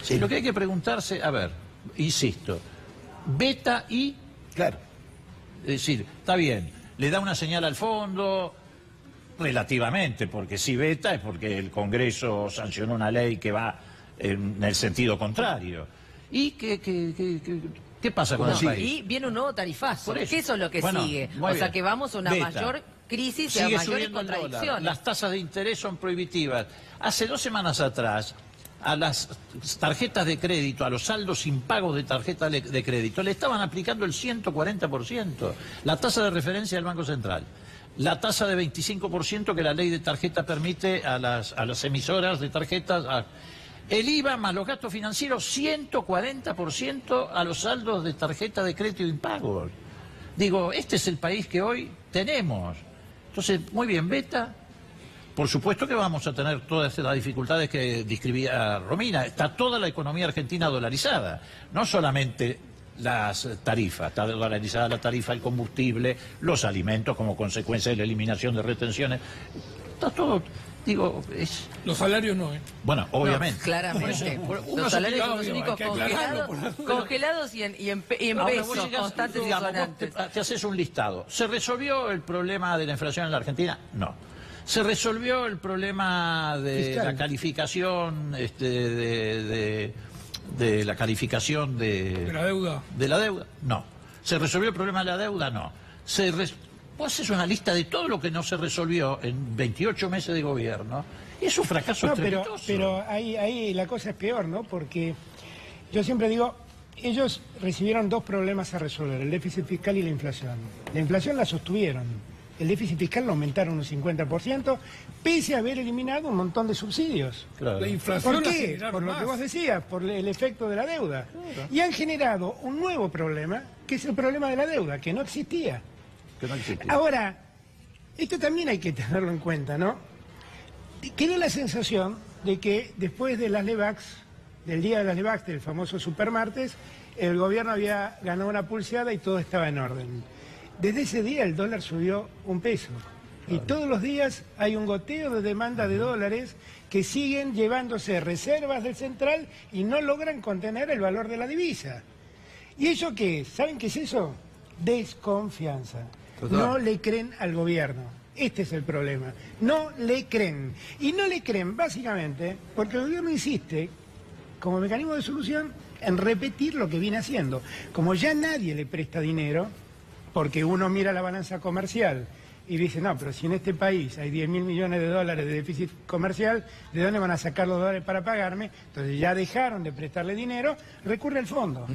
Speaker 5: Sí, lo que hay que preguntarse, a ver, insisto, veta y...
Speaker 2: Claro.
Speaker 5: Es decir, está bien, le da una señal al fondo, relativamente, porque si veta es porque el Congreso sancionó una ley que va en el sentido contrario. ¿Y qué pasa con el país?
Speaker 6: Y viene un nuevo tarifazo, que eso es lo que sigue. O sea que vamos a una mayor crisis y a mayores contradicciones.
Speaker 5: Las tasas de interés son prohibitivas. Hace 2 semanas atrás, a las tarjetas de crédito, a los saldos impagos de tarjetas de crédito, le estaban aplicando el 140%, la tasa de referencia del Banco Central, la tasa de 25% que la ley de tarjeta permite a las emisoras de tarjetas, el IVA más los gastos financieros, 140% a los saldos de tarjeta de crédito impagos. Digo, este es el país que hoy tenemos. Entonces, muy bien, beta. Por supuesto que vamos a tener todas las dificultades que describía Romina. Está toda la economía argentina dolarizada, no solamente las tarifas. Está dolarizada la tarifa del combustible, los alimentos como consecuencia de la eliminación de retenciones. Está todo, digo, es...
Speaker 3: Los salarios no,
Speaker 5: Bueno, obviamente.
Speaker 6: No, claramente. Los salarios son los únicos congelados y en pesos constantes y sonantes.
Speaker 5: Te haces un listado. ¿Se resolvió el problema de la inflación en la Argentina? No. ¿Se resolvió el problema de la calificación la calificación de
Speaker 3: la deuda.
Speaker 5: ¿De la deuda? No. ¿Se resolvió el problema de la deuda? No. Vos haces una lista de todo lo que no se resolvió en 28 meses de gobierno y es un fracaso estrepitoso.
Speaker 4: Pero ahí la cosa es peor, ¿no? Porque yo siempre digo, ellos recibieron dos problemas a resolver, el déficit fiscal y la inflación. La inflación la sostuvieron, el déficit fiscal lo aumentaron un 50%, pese a haber eliminado un montón de subsidios.
Speaker 5: Claro.
Speaker 3: La inflación.
Speaker 4: ¿Por
Speaker 3: la
Speaker 4: qué?
Speaker 3: generaron
Speaker 4: Por lo
Speaker 3: más.
Speaker 4: que vos decías, por el efecto de la deuda.
Speaker 5: Claro.
Speaker 4: Y han generado un nuevo problema, que es el problema de la deuda, que no existía.
Speaker 5: Que no existía.
Speaker 4: Ahora, esto también hay que tenerlo en cuenta, ¿no? Quedó la sensación de que después de las LEVAX, del día de las LEVAX, del famoso supermartes, el gobierno había ganado una pulseada y todo estaba en orden. Desde ese día el dólar subió un peso. Y todos los días hay un goteo de demanda de dólares que siguen llevándose reservas del central y no logran contener el valor de la divisa. ¿Y eso qué es? ¿Saben qué es eso? Desconfianza.
Speaker 1: Total.
Speaker 4: No le creen al gobierno. Este es el problema. No le creen. Y no le creen básicamente porque el gobierno insiste, como mecanismo de solución, en repetir lo que viene haciendo. Como ya nadie le presta dinero, porque uno mira la balanza comercial y dice, no, pero si en este país hay 10.000 millones de dólares de déficit comercial, ¿de dónde van a sacar los dólares para pagarme? Entonces ya dejaron de prestarle dinero, recurre al fondo.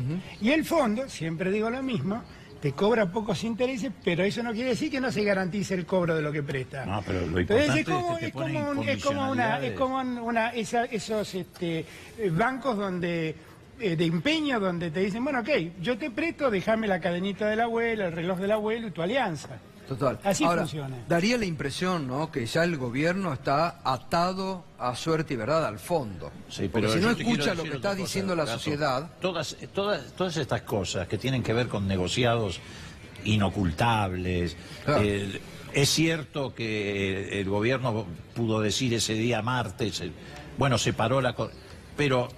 Speaker 4: Y el fondo, siempre digo lo mismo, te cobra pocos intereses, pero eso no quiere decir que no se garantice el cobro de lo que presta.
Speaker 5: No, pero lo importante
Speaker 4: Entonces,
Speaker 5: es que te pone
Speaker 4: esos bancos donde de empeño donde te dicen, bueno, ok, yo te presto, déjame la cadenita del abuelo, el reloj del abuelo y tu alianza.
Speaker 1: Total.
Speaker 4: Así
Speaker 1: Ahora,
Speaker 4: funciona.
Speaker 1: daría la impresión, ¿no?, que ya el gobierno está atado a suerte y verdad al fondo.
Speaker 5: Sí,
Speaker 1: porque
Speaker 5: pero
Speaker 1: si
Speaker 5: yo
Speaker 1: no
Speaker 5: te quiero
Speaker 1: escucha lo
Speaker 5: decir
Speaker 1: que
Speaker 5: otra
Speaker 1: está
Speaker 5: cosa,
Speaker 1: diciendo la
Speaker 5: Gato.
Speaker 1: sociedad...
Speaker 5: Todas estas cosas que tienen que ver con negociados inocultables.
Speaker 1: Claro.
Speaker 5: Es cierto que el gobierno pudo decir ese día martes, bueno, se paró pero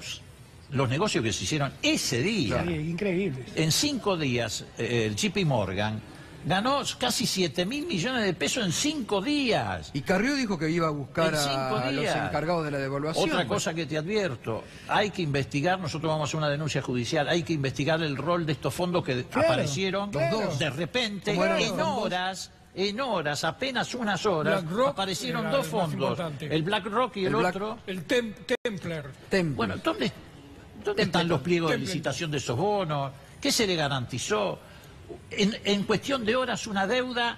Speaker 5: los negocios que se hicieron ese día,
Speaker 4: Sí, increíble.
Speaker 5: en 5 días, el JP Morgan ganó casi 7.000 millones de pesos en 5 días.
Speaker 1: Y Carrió dijo que iba a buscar
Speaker 5: En 5
Speaker 1: a los
Speaker 5: días.
Speaker 1: encargados de la devaluación.
Speaker 5: Otra cosa que te advierto, hay que investigar, nosotros vamos a hacer una denuncia judicial, hay que investigar el rol de estos fondos que
Speaker 4: Claro,
Speaker 5: aparecieron
Speaker 4: claro.
Speaker 5: de repente,
Speaker 1: ¿Cómo eran los
Speaker 5: en horas, apenas unas horas,
Speaker 3: BlackRock
Speaker 5: aparecieron
Speaker 3: era
Speaker 5: dos
Speaker 3: el más
Speaker 5: fondos,
Speaker 3: importante.
Speaker 5: el BlackRock y el otro.
Speaker 3: El Templer.
Speaker 1: Templo.
Speaker 5: Bueno, ¿dónde están los pliegos de licitación de esos bonos? ¿Qué se le garantizó? En cuestión de horas una deuda.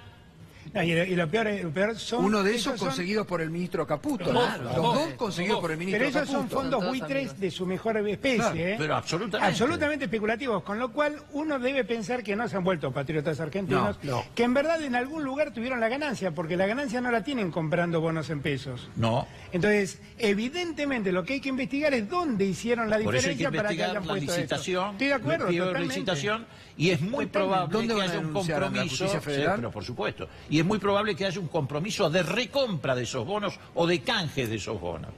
Speaker 4: Y lo peor son...
Speaker 1: Uno de esos
Speaker 4: son-
Speaker 1: conseguidos por el ministro Caputo.
Speaker 5: Claro.
Speaker 1: Los dos conseguidos por el ministro
Speaker 4: Pero esos
Speaker 1: Caputo.
Speaker 4: son fondos
Speaker 6: Son todos
Speaker 4: buitres
Speaker 6: amigos.
Speaker 4: de su mejor especie,
Speaker 1: Claro,
Speaker 4: ¿eh?
Speaker 5: pero absolutamente.
Speaker 4: Absolutamente especulativos, con lo cual uno debe pensar que no se han vuelto patriotas argentinos,
Speaker 1: No.
Speaker 4: que en verdad en algún lugar tuvieron la ganancia, porque la ganancia no la tienen comprando bonos en pesos.
Speaker 5: No.
Speaker 4: Entonces, evidentemente lo que hay que investigar es dónde hicieron la
Speaker 5: Por eso hay que
Speaker 4: diferencia para que
Speaker 5: investigar
Speaker 4: hayan
Speaker 5: la
Speaker 4: puesto
Speaker 5: licitación,
Speaker 4: esto. Estoy de acuerdo,
Speaker 5: los pliegos de
Speaker 4: totalmente.
Speaker 5: licitación, y es muy
Speaker 4: Totalmente.
Speaker 5: probable
Speaker 1: ¿Dónde
Speaker 5: que
Speaker 1: van a
Speaker 5: haya un
Speaker 1: denunciar? ¿A la
Speaker 5: compromiso,
Speaker 1: Justicia Federal?
Speaker 5: sí, pero por supuesto, y es muy probable que haya un compromiso de recompra de esos bonos o de canje de esos bonos.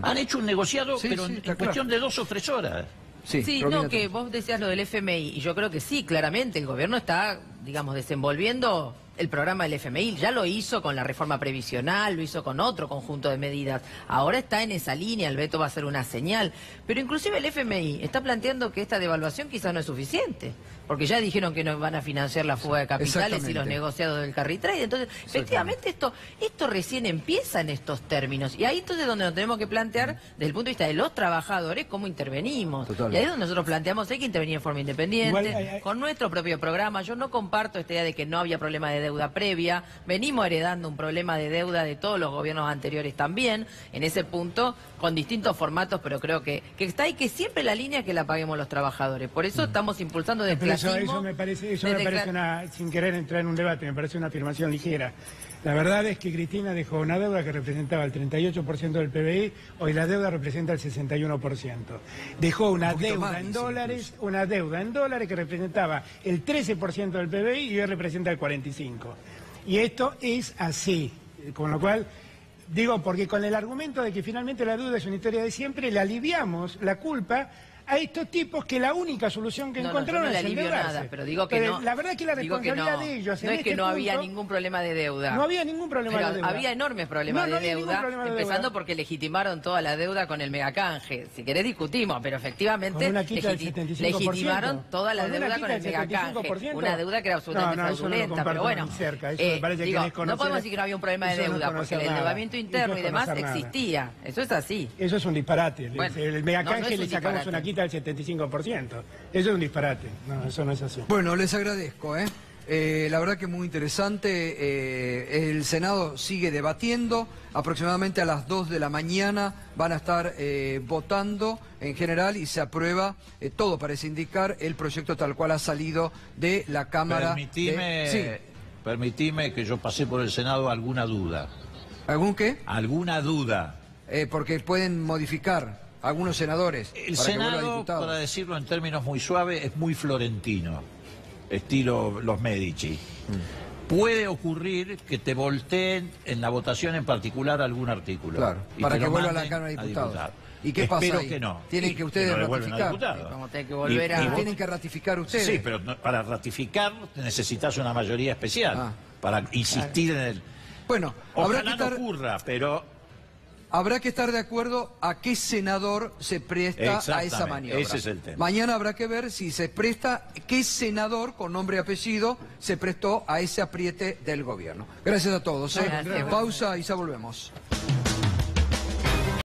Speaker 5: Han hecho un negociado,
Speaker 1: Sí,
Speaker 5: pero
Speaker 1: sí,
Speaker 5: en
Speaker 1: está
Speaker 5: cuestión de 2 o 3 horas.
Speaker 6: Sí,
Speaker 1: Romina
Speaker 6: no, que
Speaker 1: Torres.
Speaker 6: vos decías lo del FMI, y yo creo que sí, claramente, el gobierno está, digamos, desenvolviendo el programa del FMI, ya lo hizo con la reforma previsional, lo hizo con otro conjunto de medidas, ahora está en esa línea, el veto va a ser una señal, pero inclusive el FMI está planteando que esta devaluación quizás no es suficiente, porque ya dijeron que no van a financiar la fuga de capitales y los
Speaker 1: Exactamente.
Speaker 6: negociados del carry trade, entonces, efectivamente esto recién empieza en estos términos, y ahí entonces es donde nos tenemos que plantear, desde el punto de vista de los trabajadores, cómo intervenimos,
Speaker 1: Totalmente.
Speaker 6: y ahí es donde nosotros planteamos, hay que intervenir en forma independiente,
Speaker 4: Igual
Speaker 6: con nuestro propio programa. Yo no comparto esta idea de que no había problema de deuda previa. Venimos heredando un problema de deuda de todos los gobiernos anteriores también, en ese punto, con distintos formatos, pero creo que está ahí, que siempre la línea es que la paguemos los trabajadores. Por eso estamos impulsando desde
Speaker 4: Pero eso
Speaker 6: clasismo,
Speaker 4: me parece
Speaker 6: desde
Speaker 4: una, sin querer entrar en un debate, me parece una afirmación ligera. La verdad es que Cristina dejó una deuda que representaba el 38% del PBI, hoy la deuda representa el 61%. Dejó una
Speaker 1: poquito
Speaker 4: deuda
Speaker 1: más,
Speaker 4: en
Speaker 1: dice,
Speaker 4: dólares, una deuda en dólares que representaba el 13% del PBI y hoy representa el 45%. Y esto es así, con lo cual... Digo, porque con el argumento de que finalmente la deuda es una historia de siempre, le aliviamos la culpa a estos tipos que la única solución que encontraron
Speaker 6: yo no
Speaker 4: es
Speaker 6: le alivio
Speaker 4: endeudarse.
Speaker 6: nada, pero digo que no.
Speaker 4: La verdad es que la responsabilidad de ellos
Speaker 6: no es que no había ningún problema de deuda.
Speaker 4: No había ningún problema de deuda.
Speaker 6: Había enormes problemas de deuda, empezando porque legitimaron toda la deuda con el megacanje. Si querés discutimos, pero efectivamente legitimaron toda la deuda con el megacanje. Una deuda que era absolutamente fraudulenta, pero bueno. No podemos decir que no había un problema de deuda, porque el endeudamiento interno y demás existía. Eso es así.
Speaker 4: Eso es un disparate. El megacanje le sacamos una quita del 75%. Eso es un disparate. No, eso no es así.
Speaker 1: Bueno, les agradezco, la verdad que muy interesante. El Senado sigue debatiendo. Aproximadamente a las 2 de la mañana van a estar votando en general y se aprueba, todo parece indicar, el proyecto tal cual ha salido de la Cámara.
Speaker 5: Permitime que yo pasé por el Senado alguna duda.
Speaker 1: ¿Algún qué?
Speaker 5: Alguna duda.
Speaker 1: Porque pueden modificar algunos senadores.
Speaker 5: El Senado, para decirlo en términos muy suaves, es muy florentino, estilo los Medici. Puede ocurrir que te volteen en la votación en particular algún artículo.
Speaker 1: Claro, para que vuelva a la Cámara de Diputados. ¿Y qué pasa ahí?
Speaker 5: Que no.
Speaker 1: Tienen que ustedes ratificar.
Speaker 6: Tienen
Speaker 1: que ratificar ustedes.
Speaker 5: Sí, pero para ratificar necesitas una mayoría especial para insistir en el...
Speaker 1: Bueno,
Speaker 5: ojalá no ocurra, pero...
Speaker 1: Habrá que estar de acuerdo a qué senador se presta a esa maniobra.
Speaker 5: Ese es el tema.
Speaker 1: Mañana habrá que ver si se presta, qué senador con nombre y apellido se prestó a ese apriete del gobierno. Gracias a todos. Pausa y ya volvemos.